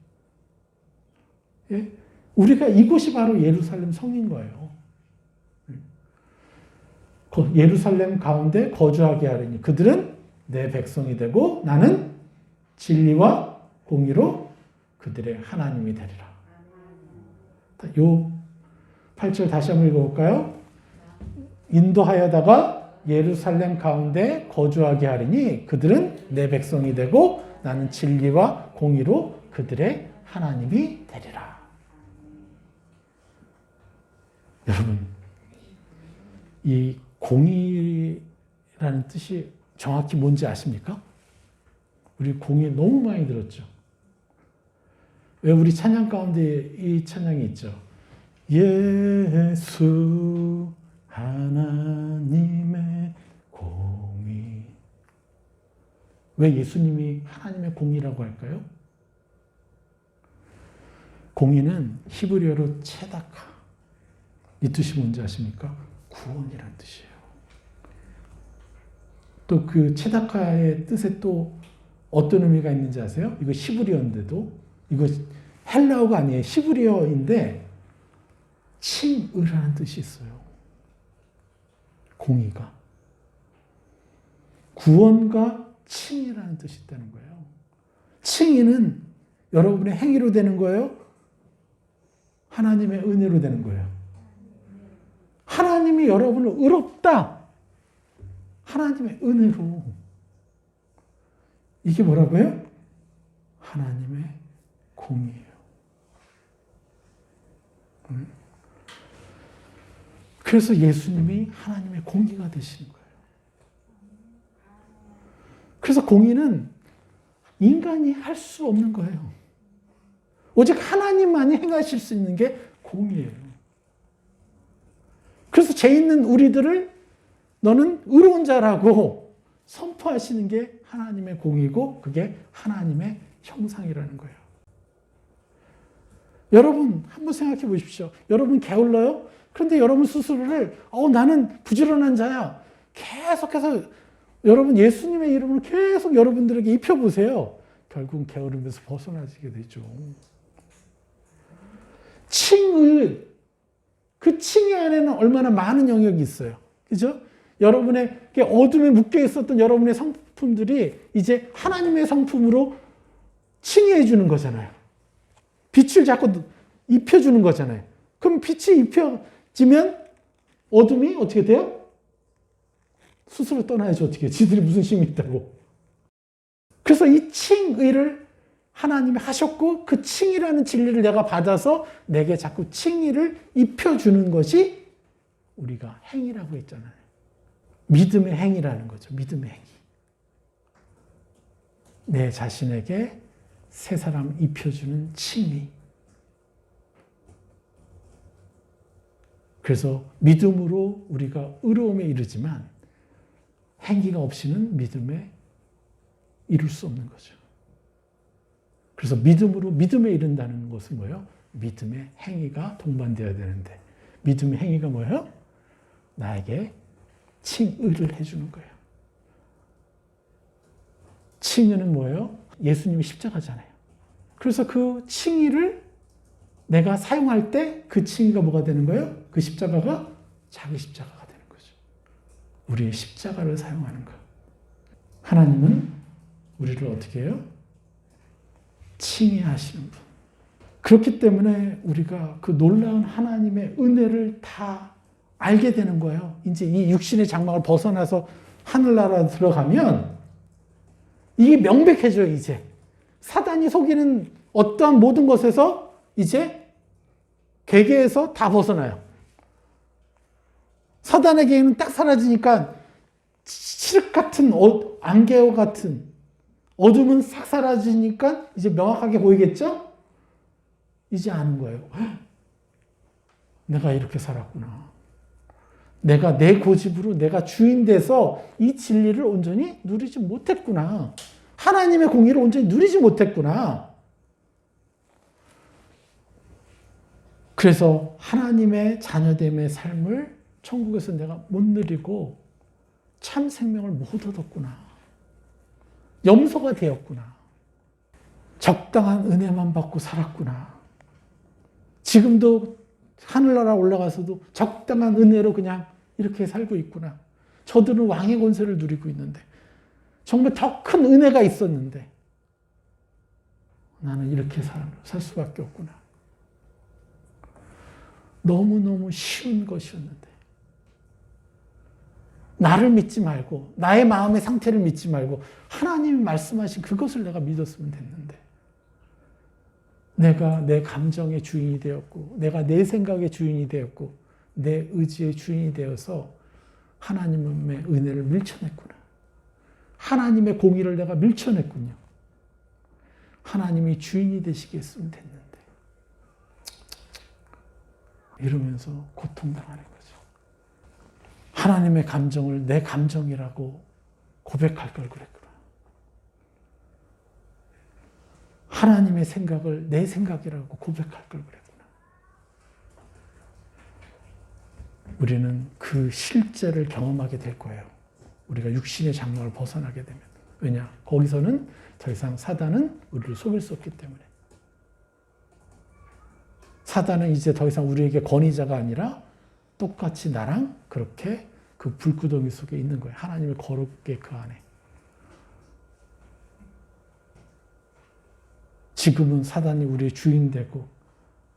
예? 우리가 이곳이 바로 예루살렘 성인 거예요. 예루살렘 가운데 거주하게 하리니 그들은 내 백성이 되고 나는 진리와 공의로 그들의 하나님이 되리라. 요 8절 다시 한번 읽어볼까요? 인도하여다가 예루살렘 가운데 거주하게 하리니 그들은 내 백성이 되고 나는 진리와 공의로 그들의 하나님이 되리라. 여러분, 이 공의라는 뜻이 정확히 뭔지 아십니까? 우리 공의 너무 많이 들었죠. 왜 우리 찬양 가운데 이 찬양이 있죠? 예수 하나님의 공의. 왜 예수님이 하나님의 공의라고 할까요? 공의는 히브리어로 체다카. 이 뜻이 뭔지 아십니까? 구원이라는 뜻이에요. 또 그 체다카의 뜻에 또 어떤 의미가 있는지 아세요? 이거 히브리어인데도, 이거 헬라어가 아니에요. 히브리어인데 칭의라는 뜻이 있어요. 공의가. 구원과 칭의라는 뜻이 있다는 거예요. 칭의는 여러분의 행위로 되는 거예요? 하나님의 은혜로 되는 거예요. 하나님이 여러분을 의롭다. 하나님의 은혜로. 이게 뭐라고요? 하나님의 공의예요. 그래서 예수님이 하나님의 공의가 되시는 거예요. 그래서 공의는 인간이 할 수 없는 거예요. 오직 하나님만이 행하실 수 있는 게 공의예요. 그래서 죄 있는 우리들을 너는 의로운 자라고 선포하시는 게 하나님의 공의고 그게 하나님의 형상이라는 거예요. 여러분 한번 생각해 보십시오. 여러분 게을러요? 그런데 여러분 스스로를 나는 부지런한 자야. 계속해서 여러분 예수님의 이름으로 계속 여러분들에게 입혀보세요. 결국은 게으름에서 벗어나지게 되죠. 칭의, 그 칭의 안에는 얼마나 많은 영역이 있어요. 그죠? 여러분의 어둠에 묶여 있었던 여러분의 성품들이 이제 하나님의 성품으로 칭의해 주는 거잖아요. 빛을 자꾸 입혀주는 거잖아요. 그럼 빛이 입혀지면 어둠이 어떻게 돼요? 스스로 떠나야지 어떻게 해요? 지들이 무슨 힘이 있다고. 그래서 이 칭의를 하나님이 하셨고 그 칭의라는 진리를 내가 받아서 내게 자꾸 칭의를 입혀주는 것이 우리가 행위라고 했잖아요. 믿음의 행위라는 거죠. 믿음의 행위. 내 자신에게 새 사람 입혀주는 칭의. 그래서 믿음으로 우리가 의로움에 이르지만 행위가 없이는 믿음에 이룰 수 없는 거죠. 그래서 믿음으로 믿음에 이른다는 것은 뭐예요? 믿음의 행위가 동반되어야 되는데 믿음의 행위가 뭐예요? 나에게 칭의를 해주는 거예요. 칭의는 뭐예요? 예수님이 십자가잖아요. 그래서 그 칭의를 내가 사용할 때 그 칭의가 뭐가 되는 거예요? 그 십자가가 자기 십자가가 되는 거죠. 우리의 십자가를 사용하는 거. 하나님은 우리를 어떻게 해요? 칭의하시는 분. 그렇기 때문에 우리가 그 놀라운 하나님의 은혜를 다 알게 되는 거예요. 이제 이 육신의 장막을 벗어나서 하늘나라 들어가면 이게 명백해져요, 이제. 사단이 속이는 어떠한 모든 것에서 이제 괴계에서 다 벗어나요. 사단의 괴계는 딱 사라지니까 칠흑 같은 안개와 같은 어둠은 싹 사라지니까 이제 명확하게 보이겠죠? 이제 아는 거예요. 내가 이렇게 살았구나. 내가 내 고집으로 내가 주인 돼서 이 진리를 온전히 누리지 못했구나. 하나님의 공의를 온전히 누리지 못했구나. 그래서 하나님의 자녀됨의 삶을 천국에서 내가 못 누리고 참 생명을 못 얻었구나. 염소가 되었구나. 적당한 은혜만 받고 살았구나. 지금도 하늘나라 올라가서도 적당한 은혜로 그냥 이렇게 살고 있구나. 저들은 왕의 권세를 누리고 있는데 정말 더 큰 은혜가 있었는데 나는 이렇게 살 수밖에 없구나. 너무너무 쉬운 것이었는데 나를 믿지 말고 나의 마음의 상태를 믿지 말고 하나님이 말씀하신 그것을 내가 믿었으면 됐는데 내가 내 감정의 주인이 되었고 내가 내 생각의 주인이 되었고 내 의지의 주인이 되어서 하나님의 은혜를 밀쳐냈구나. 하나님의 공의를 내가 밀쳐냈군요. 하나님이 주인이 되시게 했으면 됐는데 이러면서 고통당하는 거죠. 하나님의 감정을 내 감정이라고 고백할 걸 그랬구나. 하나님의 생각을 내 생각이라고 고백할 걸 그랬구나. 우리는 그 실제를 경험하게 될 거예요. 우리가 육신의 장막을 벗어나게 되면. 왜냐? 거기서는 더 이상 사단은 우리를 속일 수 없기 때문에. 사단은 이제 더 이상 우리에게 권위자가 아니라 똑같이 나랑 그렇게 그 불구덩이 속에 있는 거예요. 하나님의 거룩게 그 안에. 지금은 사단이 우리의 주인 되고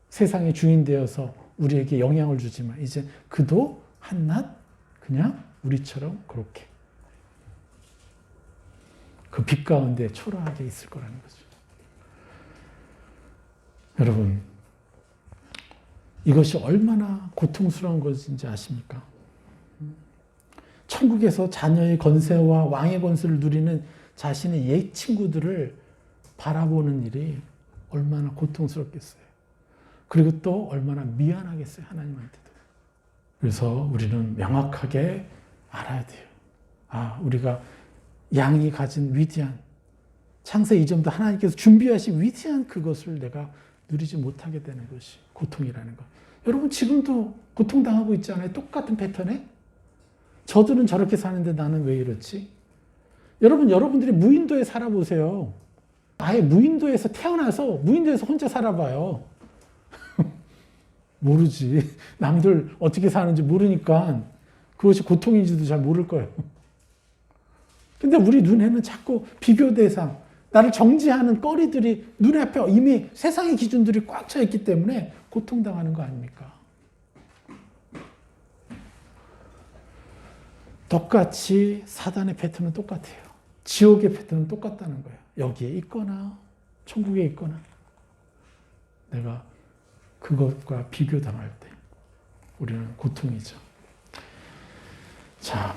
세상의 주인 되어서 우리에게 영향을 주지만 이제 그도 한낱 그냥 우리처럼 그렇게 그 빛 가운데 초라하게 있을 거라는 거죠. 여러분, 이것이 얼마나 고통스러운 것인지 아십니까? 천국에서 자녀의 권세와 왕의 권세를 누리는 자신의 옛 친구들을 바라보는 일이 얼마나 고통스럽겠어요. 그리고 또 얼마나 미안하겠어요, 하나님한테도. 그래서 우리는 명확하게 알아야 돼요. 우리가 양이 가진 위대한 창세 이전부터 하나님께서 준비하신 위대한 그것을 내가 누리지 못하게 되는 것이 고통이라는 것. 여러분 지금도 고통당하고 있지 않아요? 똑같은 패턴에? 저들은 저렇게 사는데 나는 왜 이렇지? 여러분들이 무인도에 살아보세요. 아예 무인도에서 태어나서 무인도에서 혼자 살아봐요. 모르지. 남들 어떻게 사는지 모르니까 그것이 고통인지도 잘 모를 거예요. 근데 우리 눈에는 자꾸 비교 대상, 나를 정지하는 거리들이 눈앞에 이미 세상의 기준들이 꽉 차 있기 때문에 고통당하는 거 아닙니까? 똑같이 사단의 패턴은 똑같아요. 지옥의 패턴은 똑같다는 거예요. 여기에 있거나 천국에 있거나 내가 그것과 비교당할 때 우리는 고통이죠. 자,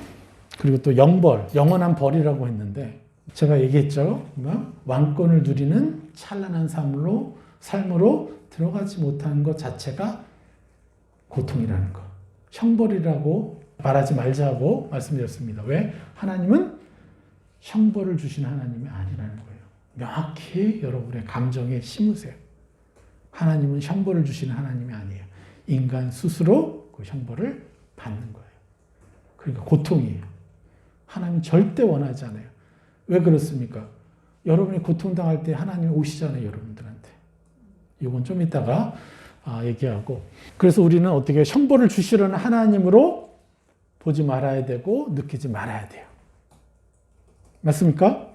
그리고 또 영벌, 영원한 벌이라고 했는데 제가 얘기했죠. 왕권을 누리는 찬란한 삶으로 들어가지 못하는 것 자체가 고통이라는 것. 형벌이라고 말하지 말자고 말씀드렸습니다. 왜? 하나님은 형벌을 주신 하나님이 아니라는 거예요. 명확히 여러분의 감정에 심으세요. 하나님은 형벌을 주시는 하나님이 아니에요. 인간 스스로 그 형벌을 받는 거예요. 그러니까 고통이에요. 하나님은 절대 원하지 않아요. 왜 그렇습니까? 여러분이 고통당할 때 하나님이 오시잖아요, 여러분들한테. 이건 좀 이따가 얘기하고. 그래서 우리는 어떻게 형벌을 주시려는 하나님으로 보지 말아야 되고 느끼지 말아야 돼요. 맞습니까?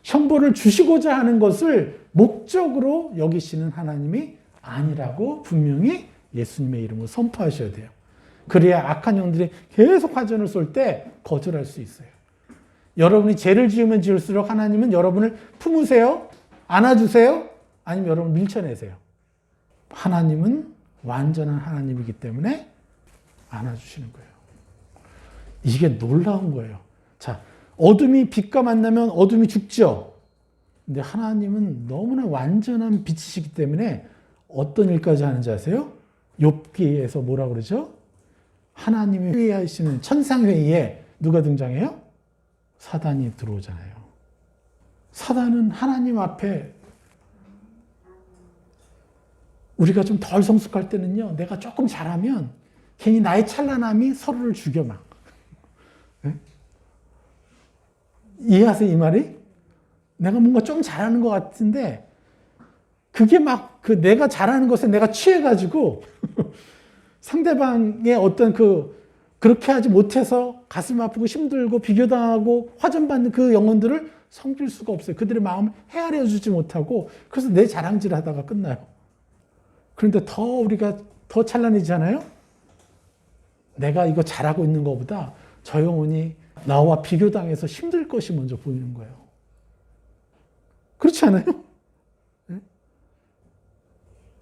형벌을 주시고자 하는 것을 목적으로 여기시는 하나님이 아니라고 분명히 예수님의 이름으로 선포하셔야 돼요. 그래야 악한 영들이 계속 화전을 쏠 때 거절할 수 있어요. 여러분이 죄를 지으면 지을수록 하나님은 여러분을 품으세요? 안아주세요? 아니면 여러분을 밀쳐내세요? 하나님은 완전한 하나님이기 때문에 안아주시는 거예요. 이게 놀라운 거예요. 자, 어둠이 빛과 만나면 어둠이 죽죠. 근데 하나님은 너무나 완전한 빛이시기 때문에 어떤 일까지 하는지 아세요? 욥기에서 뭐라 그러죠? 하나님이 회의하시는 천상회의에 누가 등장해요? 사단이 들어오잖아요. 사단은 하나님 앞에 우리가 좀 덜 성숙할 때는요, 내가 조금 잘하면 괜히 나의 찬란함이 서로를 죽여 막. 네? 이해하세요, 이 말이? 내가 뭔가 좀 잘하는 것 같은데 그게 막 그 내가 잘하는 것에 내가 취해가지고 상대방의 어떤 그렇게 하지 못해서 가슴 아프고 힘들고 비교당하고 화전받는 그 영혼들을 섬길 수가 없어요. 그들의 마음을 헤아려 주지 못하고 그래서 내 자랑질 하다가 끝나요. 그런데 더 우리가 더 찬란해지잖아요. 내가 이거 잘하고 있는 것보다 저 영혼이 나와 비교당해서 힘들 것이 먼저 보이는 거예요. 그렇지 않아요?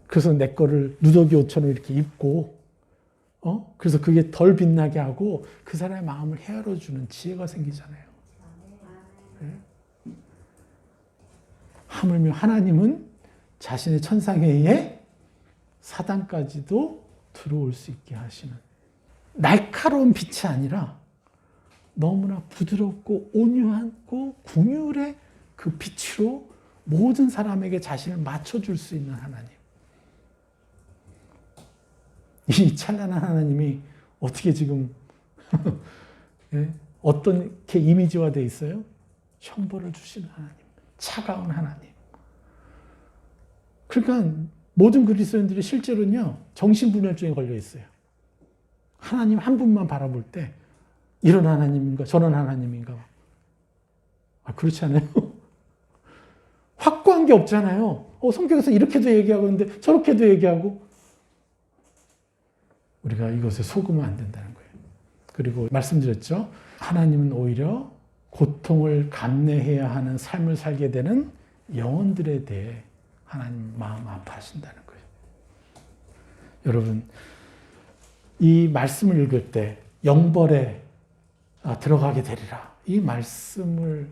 그래서 내 거를 누더기 옷처럼 이렇게 입고 그래서 그게 덜 빛나게 하고 그 사람의 마음을 헤아려주는 지혜가 생기잖아요. 네? 하물며 하나님은 자신의 천상회의에 사단까지도 들어올 수 있게 하시는 날카로운 빛이 아니라 너무나 부드럽고 온유하고 긍휼의 그 빛으로 모든 사람에게 자신을 맞춰줄 수 있는 하나님. 이 찬란한 하나님이 어떻게 지금 예? 어떻게 이미지화되어 있어요? 형벌을 주시는 하나님, 차가운 하나님. 그러니까 모든 그리스도인들이 실제로는요 정신분열증에 걸려 있어요. 하나님 한 분만 바라볼 때 이런 하나님인가 저런 하나님인가. 그렇지 않아요? 확고한 게 없잖아요. 성경에서 이렇게도 얘기하고 있는데 저렇게도 얘기하고. 우리가 이것에 속으면 안 된다는 거예요. 그리고 말씀드렸죠. 하나님은 오히려 고통을 감내해야 하는 삶을 살게 되는 영혼들에 대해 하나님 마음 아파하신다는 거예요. 여러분, 이 말씀을 읽을 때 영벌에 들어가게 되리라. 이 말씀이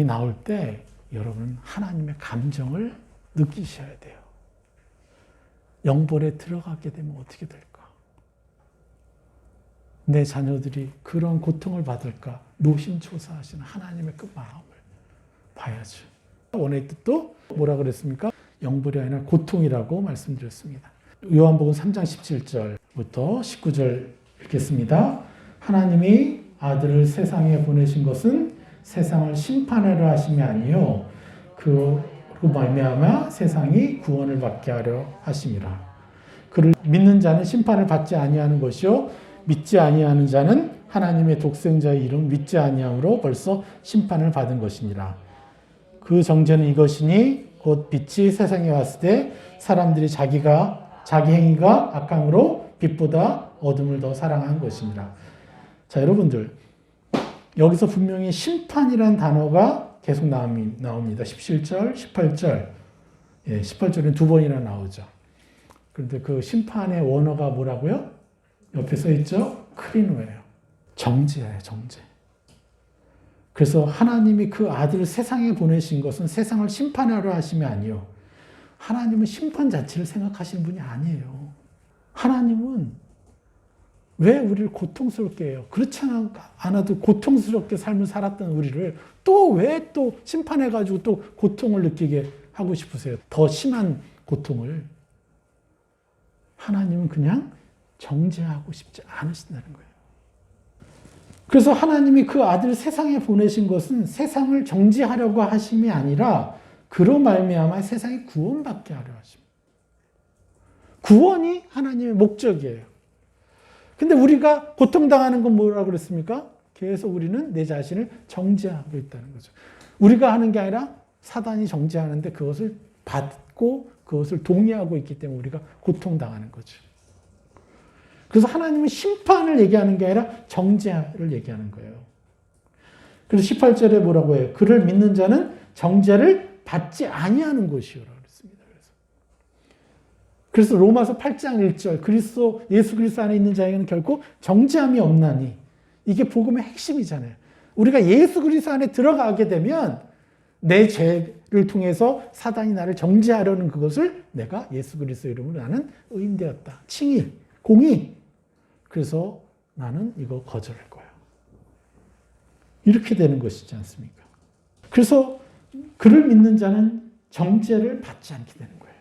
나올 때 여러분 하나님의 감정을 느끼셔야 돼요. 영벌에 들어가게 되면 어떻게 될까? 내 자녀들이 그런 고통을 받을까? 노심초사하시는 하나님의 그 마음을 봐야죠. 원의 뜻도 뭐라 그랬습니까? 영불이 아니라 고통이라고 말씀드렸습니다. 요한복음 3장 17절부터 19절 읽겠습니다. 하나님이 아들을 세상에 보내신 것은 세상을 심판하려 하심이 아니요 그로 말미암아 세상이 구원을 받게 하려 하심이라. 그를 믿는 자는 심판을 받지 아니하는 것이요 믿지 아니하는 자는 하나님의 독생자의 이름 믿지 아니함으로 벌써 심판을 받은 것이니라. 그 정죄는 이것이니 곧 빛이 세상에 왔을 때 사람들이 자기 행위가 악함으로 빛보다 어둠을 더 사랑한 것이니라. 자, 여러분들 여기서 분명히 심판이라는 단어가 계속 나옵니다. 17절, 18절. 18절은 두 번이나 나오죠. 그런데 그 심판의 원어가 뭐라고요? 옆에 써 있죠? 크리노예요. 정죄예요, 정죄. 그래서 하나님이 그 아들을 세상에 보내신 것은 세상을 심판하려 하심이 아니요. 하나님은 심판 자체를 생각하시는 분이 아니에요. 하나님은 왜 우리를 고통스럽게 해요? 그렇지 않아도 고통스럽게 삶을 살았던 우리를 왜 또 심판해가지고 또 고통을 느끼게 하고 싶으세요? 더 심한 고통을. 하나님은 그냥 정죄하고 싶지 않으신다는 거예요. 그래서 하나님이 그 아들을 세상에 보내신 것은 세상을 정죄하려고 하심이 아니라 그로 말미암아 세상이 구원받게 하려 하십니다. 구원이 하나님의 목적이에요. 근데 우리가 고통당하는 건 뭐라고 그랬습니까? 계속 우리는 내 자신을 정죄하고 있다는 거죠. 우리가 하는 게 아니라 사단이 정죄하는데 그것을 받고 그것을 동의하고 있기 때문에 우리가 고통당하는 거죠. 그래서 하나님은 심판을 얘기하는 게 아니라 정죄를 얘기하는 거예요. 그래서 18절에 뭐라고 해요? 그를 믿는 자는 정죄를 받지 아니하는 것이요라고 그랬습니다. 그래서 로마서 8장 1절 예수 그리스도 안에 있는 자에게는 결코 정죄함이 없나니 이게 복음의 핵심이잖아요. 우리가 예수 그리스도 안에 들어가게 되면 내 죄를 통해서 사단이 나를 정죄하려는 그것을 내가 예수 그리스도 이름으로 나는 의인되었다. 칭의, 공의. 그래서 나는 이거 거절할 거야. 이렇게 되는 것이지 않습니까? 그래서 그를 믿는 자는 정죄를 받지 않게 되는 거예요.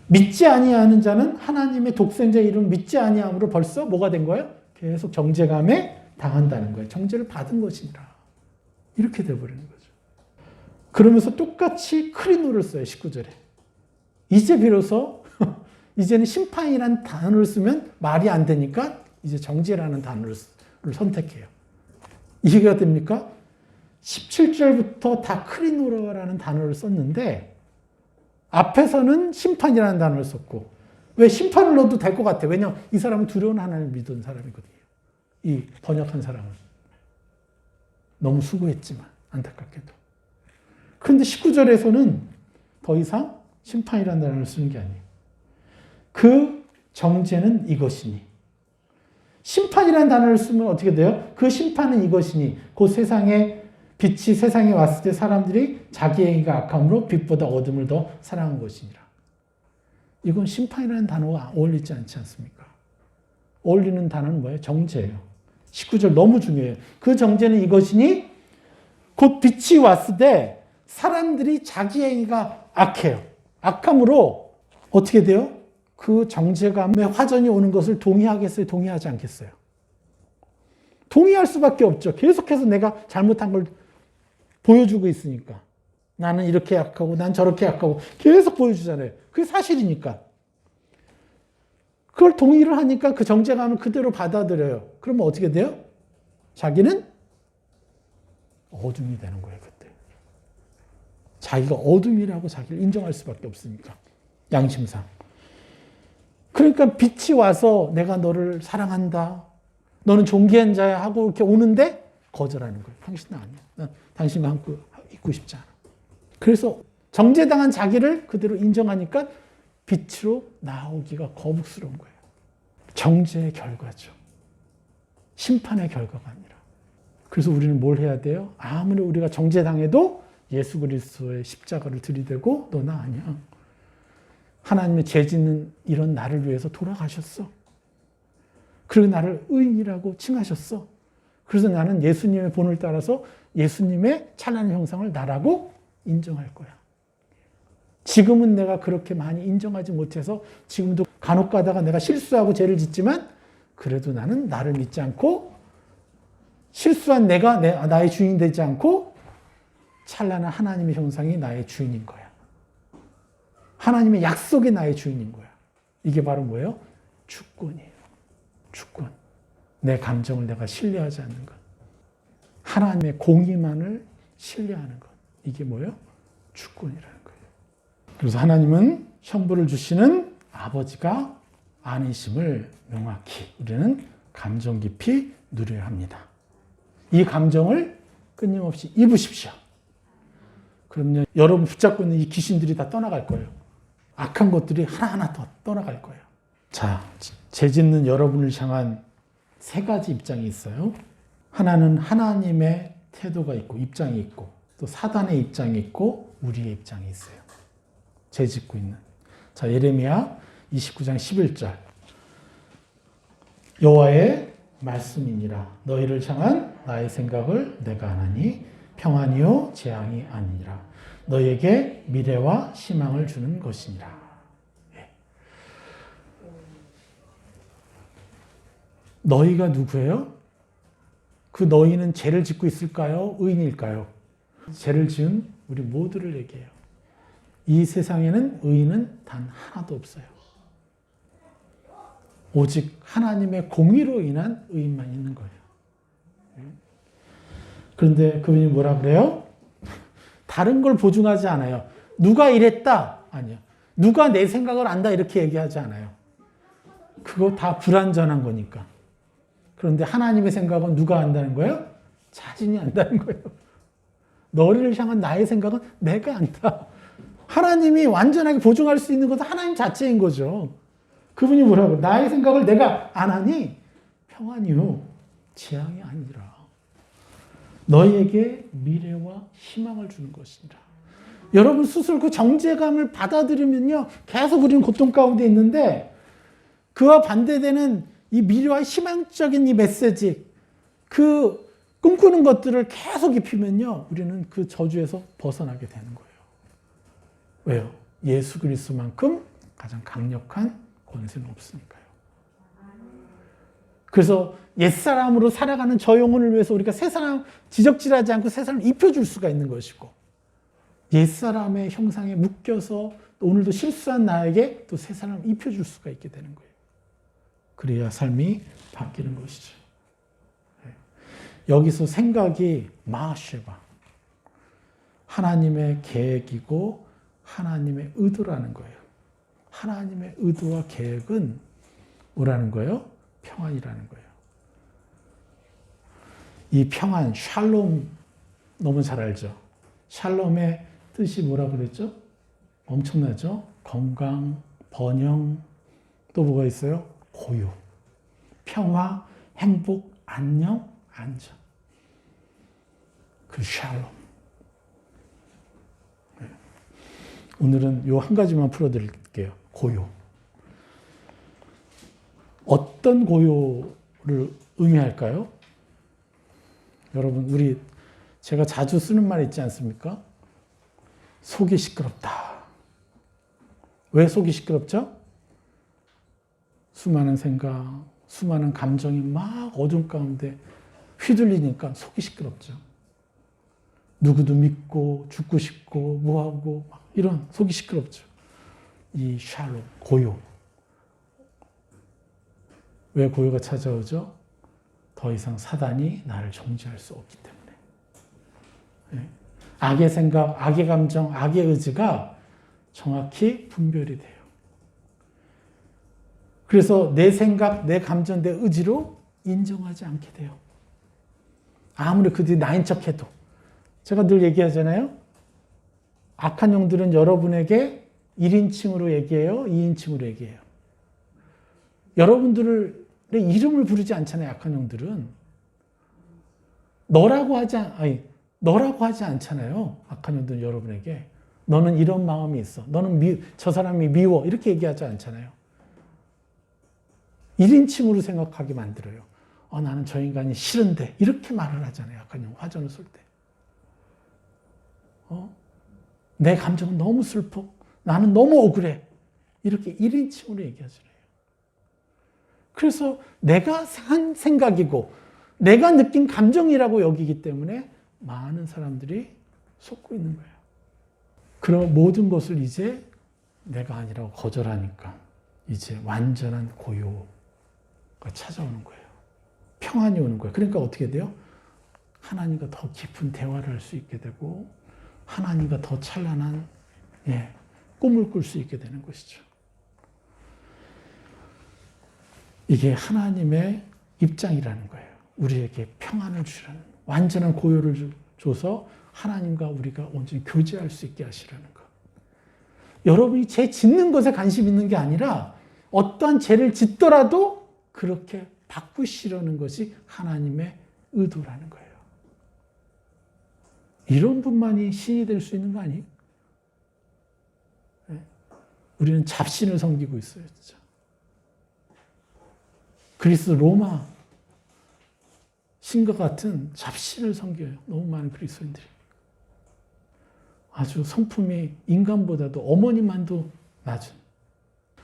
믿지 아니하는 자는 하나님의 독생자 이름 믿지 아니함으로 벌써 뭐가 된 거예요? 계속 정죄감에 당한다는 거예요. 정죄를 받은 것이니라. 이렇게 되어버리는 거죠. 그러면서 똑같이 크리노를 써요. 19절에. 이제 비로소 이제는 심판이라는 단어를 쓰면 말이 안 되니까 이제 정죄라는 단어를 선택해요. 이해가 됩니까? 17절부터 다 크리노라는 단어를 썼는데 앞에서는 심판이라는 단어를 썼고 왜 심판을 넣어도 될 것 같아. 왜냐하면 이 사람은 두려운 하나님을 믿은 사람이거든요. 이 번역한 사람은. 너무 수고했지만 안타깝게도. 그런데 19절에서는 더 이상 심판이라는 단어를 쓰는 게 아니에요. 그 정죄는 이것이니. 심판이라는 단어를 쓰면 어떻게 돼요? 그 심판은 이것이니. 그 빛이 세상에 왔을 때 사람들이 자기 행위가 악함으로 빛보다 어둠을 더 사랑한 것이니라. 이건 심판이라는 단어가 어울리지 않지 않습니까? 어울리는 단어는 뭐예요? 정죄예요. 19절 너무 중요해요. 그 정죄는 이것이니 곧 빛이 왔을 때 사람들이 자기 행위가 악해요. 악함으로 어떻게 돼요? 그 정죄감의 화전이 오는 것을 동의하겠어요? 동의하지 않겠어요? 동의할 수밖에 없죠. 계속해서 내가 잘못한 걸 보여주고 있으니까. 나는 이렇게 약하고 난 저렇게 약하고 계속 보여주잖아요. 그게 사실이니까. 그걸 동의를 하니까 그 정죄감을 그대로 받아들여요. 그러면 어떻게 돼요? 자기는 어둠이 되는 거예요. 그때. 자기가 어둠이라고 자기를 인정할 수밖에 없으니까. 양심상. 그러니까 빛이 와서 내가 너를 사랑한다. 너는 존귀한 자야 하고 이렇게 오는데 거절하는 거예요. 당신은 아니야. 난 당신과 함께 있고 싶지 않아. 그래서 정죄당한 자기를 그대로 인정하니까 빛으로 나오기가 거북스러운 거예요. 정죄의 결과죠. 심판의 결과가 아니라. 그래서 우리는 뭘 해야 돼요? 아무리 우리가 정죄당해도 예수 그리스도의 십자가를 들이대고 너 나 아니야. 하나님의 죄 짓는 이런 나를 위해서 돌아가셨어. 그리고 나를 의인이라고 칭하셨어. 그래서 나는 예수님의 본을 따라서 예수님의 찬란한 형상을 나라고 인정할 거야. 지금은 내가 그렇게 많이 인정하지 못해서 지금도 간혹 가다가 내가 실수하고 죄를 짓지만 그래도 나는 나를 믿지 않고 실수한 내가 나의 주인이 되지 않고 찬란한 하나님의 형상이 나의 주인인 거야. 하나님의 약속이 나의 주인인 거야. 이게 바로 뭐예요? 주권이에요. 주권. 내 감정을 내가 신뢰하지 않는 것. 하나님의 공의만을 신뢰하는 것. 이게 뭐예요? 주권이라는 거예요. 그래서 하나님은 형벌을 주시는 아버지가 아니심을 명확히 우리는 감정 깊이 누려야 합니다. 이 감정을 끊임없이 입으십시오. 그럼요, 여러분 붙잡고 있는 이 귀신들이 다 떠나갈 거예요. 악한 것들이 하나하나 더 떠나갈 거예요. 자, 죄 짓는 여러분을 향한 세 가지 입장이 있어요. 하나는 하나님의 태도가 있고 입장이 있고 또 사단의 입장이 있고 우리의 입장이 있어요. 죄 짓고 있는. 자, 예레미야 29장 11절. 여호와의 말씀이니라. 너희를 향한 나의 생각을 내가 아나니 평안이요 재앙이 아니니라. 너희에게 미래와 희망을 주는 것이니라. 예. 너희가 누구예요? 그 너희는 죄를 짓고 있을까요? 의인일까요? 죄를 지은 우리 모두를 얘기해요. 이 세상에는 의인은 단 하나도 없어요. 오직 하나님의 공의로 인한 의인만 있는 거예요. 그런데 그분이 뭐라 그래요? 다른 걸 보증하지 않아요. 누가 이랬다? 아니요. 누가 내 생각을 안다? 이렇게 얘기하지 않아요. 그거 다 불완전한 거니까. 그런데 하나님의 생각은 누가 안다는 거예요? 자신이 안다는 거예요. 너를 향한 나의 생각은 내가 안다. 하나님이 완전하게 보증할 수 있는 것은 하나님 자체인 거죠. 그분이 뭐라고? 나의 생각을 내가 안 하니 평안이요 재앙이 아니라 너희에게 미래와 희망을 주는 것이니라. 여러분 스스로 그 정죄감을 받아들이면요 계속 우리는 고통 가운데 있는데 그와 반대되는 이 미래와 희망적인 이 메시지 그 꿈꾸는 것들을 계속 입히면요 우리는 그 저주에서 벗어나게 되는 거예요. 왜요? 예수 그리스도만큼 가장 강력한 권세는 없으니까요. 그래서 옛사람으로 살아가는 저 영혼을 위해서 우리가 새 사람 지적질하지 않고 새 사람을 입혀줄 수가 있는 것이고 옛사람의 형상에 묶여서 오늘도 실수한 나에게 또 새 사람을 입혀줄 수가 있게 되는 거예요. 그래야 삶이 바뀌는 것이죠. 여기서 생각이 마하쉐바 하나님의 계획이고 하나님의 의도라는 거예요. 하나님의 의도와 계획은 뭐라는 거예요? 평안이라는 거예요. 이 평안, 샬롬 너무 잘 알죠? 샬롬의 뜻이 뭐라고 그랬죠? 엄청나죠? 건강, 번영, 또 뭐가 있어요? 고요, 평화, 행복, 안녕, 안전. 그 샬롬. 오늘은 요 한 가지만 풀어드릴게요. 고요. 어떤 고요를 의미할까요? 여러분, 제가 자주 쓰는 말 있지 않습니까? 속이 시끄럽다. 왜 속이 시끄럽죠? 수많은 생각, 수많은 감정이 막 어둠 가운데 휘둘리니까 속이 시끄럽죠. 누구도 믿고 죽고 싶고 뭐하고 막 이런 속이 시끄럽죠. 이 샬롬, 고요. 왜 고요가 찾아오죠? 더 이상 사단이 나를 정죄할 수 없기 때문에. 악의 생각, 악의 감정, 악의 의지가 정확히 분별이 돼요. 그래서 내 생각, 내 감정, 내 의지로 인정하지 않게 돼요. 아무리 그들이 나인 척해도. 제가 늘 얘기하잖아요. 악한 영들은 여러분에게 1인칭으로 얘기해요? 2인칭으로 얘기해요? 여러분들의 이름을 부르지 않잖아요. 악한 영들은. 너라고 하지 않잖아요. 악한 영들은 여러분에게. 너는 이런 마음이 있어. 너는 저 사람이 미워. 이렇게 얘기하지 않잖아요. 1인칭으로 생각하게 만들어요. 나는 저 인간이 싫은데. 이렇게 말을 하잖아요. 악한 영 화전을 쏠 때. 내 감정은 너무 슬퍼. 나는 너무 억울해. 이렇게 1인칭으로 얘기하잖아요. 그래서 내가 한 생각이고 내가 느낀 감정이라고 여기기 때문에 많은 사람들이 속고 있는 거예요. 그런 모든 것을 이제 내가 아니라고 거절하니까 이제 완전한 고요가 찾아오는 거예요. 평안이 오는 거예요. 그러니까 어떻게 돼요? 하나님과 더 깊은 대화를 할 수 있게 되고 하나님과 더 찬란한 꿈을 꿀 수 있게 되는 것이죠. 이게 하나님의 입장이라는 거예요. 우리에게 평안을 주라는, 완전한 고요를 줘서 하나님과 우리가 온전히 교제할 수 있게 하시라는 것. 여러분이 죄 짓는 것에 관심 있는 게 아니라 어떠한 죄를 짓더라도 그렇게 바꾸시려는 것이 하나님의 의도라는 거예요. 이런 분만이 신이 될 수 있는 거 아니에요? 우리는 잡신을 섬기고 있어요, 진짜. 그리스 로마 신과 같은 잡신을 섬겨요. 너무 많은 그리스도인들이. 아주 성품이 인간보다도 어머니만도 낮은.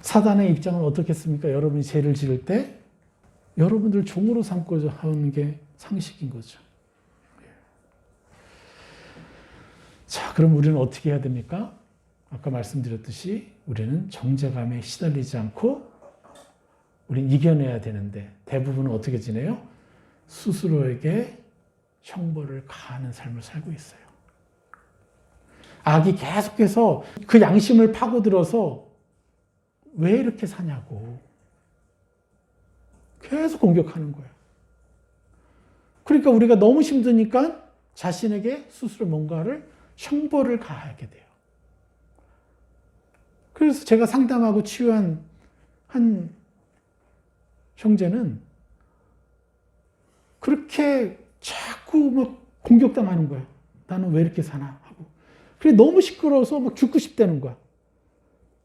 사단의 입장은 어떻겠습니까? 여러분이 죄를 지을 때 여러분들 종으로 삼고자 하는 게 상식인 거죠. 자, 그럼 우리는 어떻게 해야 됩니까? 아까 말씀드렸듯이 우리는 정죄감에 시달리지 않고 우리는 이겨내야 되는데 대부분은 어떻게 지내요? 스스로에게 형벌을 가하는 삶을 살고 있어요. 악이 계속해서 그 양심을 파고들어서 왜 이렇게 사냐고 계속 공격하는 거예요. 그러니까 우리가 너무 힘드니까 자신에게 스스로 뭔가를 형벌을 가하게 돼요. 그래서 제가 상담하고 치유한 한 형제는 그렇게 자꾸 막 공격당하는 거야. 나는 왜 이렇게 사나 하고. 그래 너무 시끄러워서 막 죽고 싶다는 거야.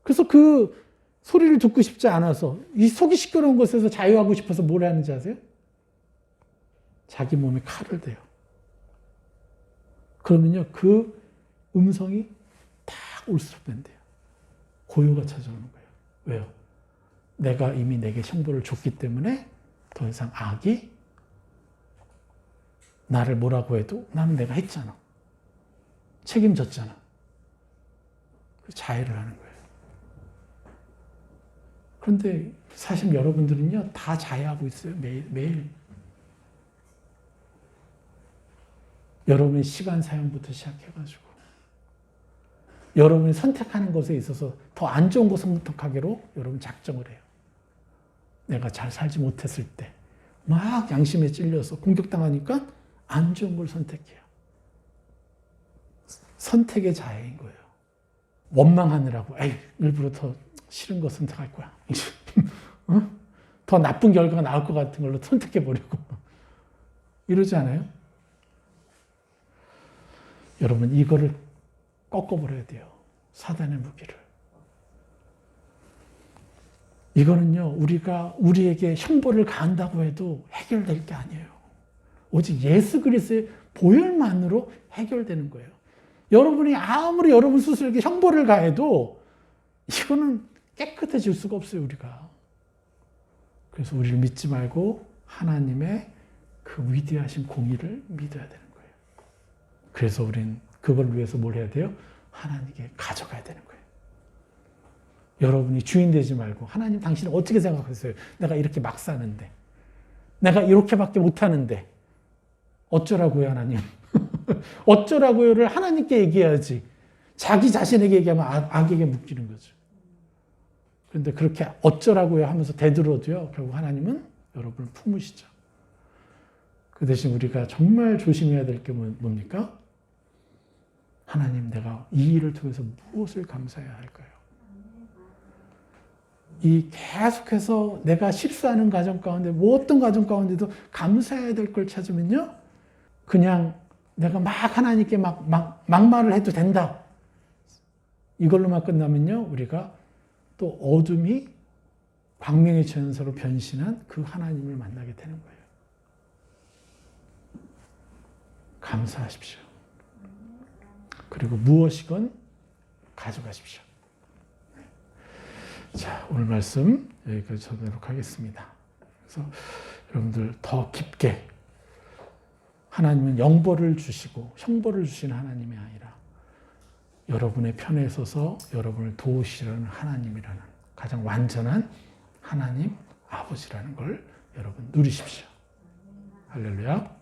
그래서 그 소리를 듣고 싶지 않아서 이 속이 시끄러운 곳에서 자유하고 싶어서 뭘 하는지 아세요? 자기 몸에 칼을 대요. 그러면요 그 음성이 딱 울스럽된대요. 고요가 찾아오는 거예요. 왜요? 내가 이미 내게 형벌을 줬기 때문에 더 이상 악이 나를 뭐라고 해도 나는 내가 했잖아. 책임졌잖아. 자해를 하는 거예요. 그런데 사실 여러분들은요, 다 자해하고 있어요. 매일. 여러분의 시간 사용부터 시작해가지고. 여러분이 선택하는 것에 있어서 더 안 좋은 것을 선택하기로 여러분 작정을 해요. 내가 잘 살지 못했을 때. 막 양심에 찔려서 공격당하니까 안 좋은 걸 선택해요. 선택의 자해인 거예요. 원망하느라고, 에이, 일부러 더 싫은 거 선택할 거야. 어? 더 나쁜 결과가 나올 것 같은 걸로 선택해버리고. 이러지 않아요? 여러분, 이거를 꺾어버려야 돼요. 사단의 무기를. 이거는요, 우리가 우리에게 형벌을 가한다고 해도 해결될 게 아니에요. 오직 예수 그리스도의 보혈만으로 해결되는 거예요. 여러분이 아무리 여러분 스스로에게 형벌을 가해도 이거는 깨끗해질 수가 없어요, 우리가. 그래서 우리를 믿지 말고 하나님의 그 위대하신 공의를 믿어야 되는 거예요. 그래서 우리는 그걸 위해서 뭘 해야 돼요? 하나님께 가져가야 되는 거예요. 여러분이 주인 되지 말고 하나님 당신은 어떻게 생각하세요? 내가 이렇게 막 사는데 내가 이렇게밖에 못하는데 어쩌라고요 하나님? 어쩌라고요를 하나님께 얘기해야지. 자기 자신에게 얘기하면 악에게 묶이는 거죠. 그런데 그렇게 어쩌라고요 하면서 대들어도요 결국 하나님은 여러분을 품으시죠. 그 대신 우리가 정말 조심해야 될 게 뭡니까? 하나님, 내가 이 일을 통해서 무엇을 감사해야 할까요? 이 계속해서 내가 실수하는 과정 가운데 어떤 과정 가운데도 감사해야 될 걸 찾으면요 그냥 내가 막 하나님께 막말을 해도 된다 이걸로만 끝나면요 우리가 또 어둠이 광명의 전서로 변신한 그 하나님을 만나게 되는 거예요. 감사하십시오. 그리고 무엇이건 가져가십시오. 자, 오늘 말씀 여기까지 전하도록 하겠습니다. 그래서 여러분들 더 깊게 하나님은 영벌을 주시고 형벌을 주시는 하나님이 아니라 여러분의 편에 서서 여러분을 도우시려는 하나님이라는 가장 완전한 하나님 아버지라는 걸 여러분 누리십시오. 할렐루야.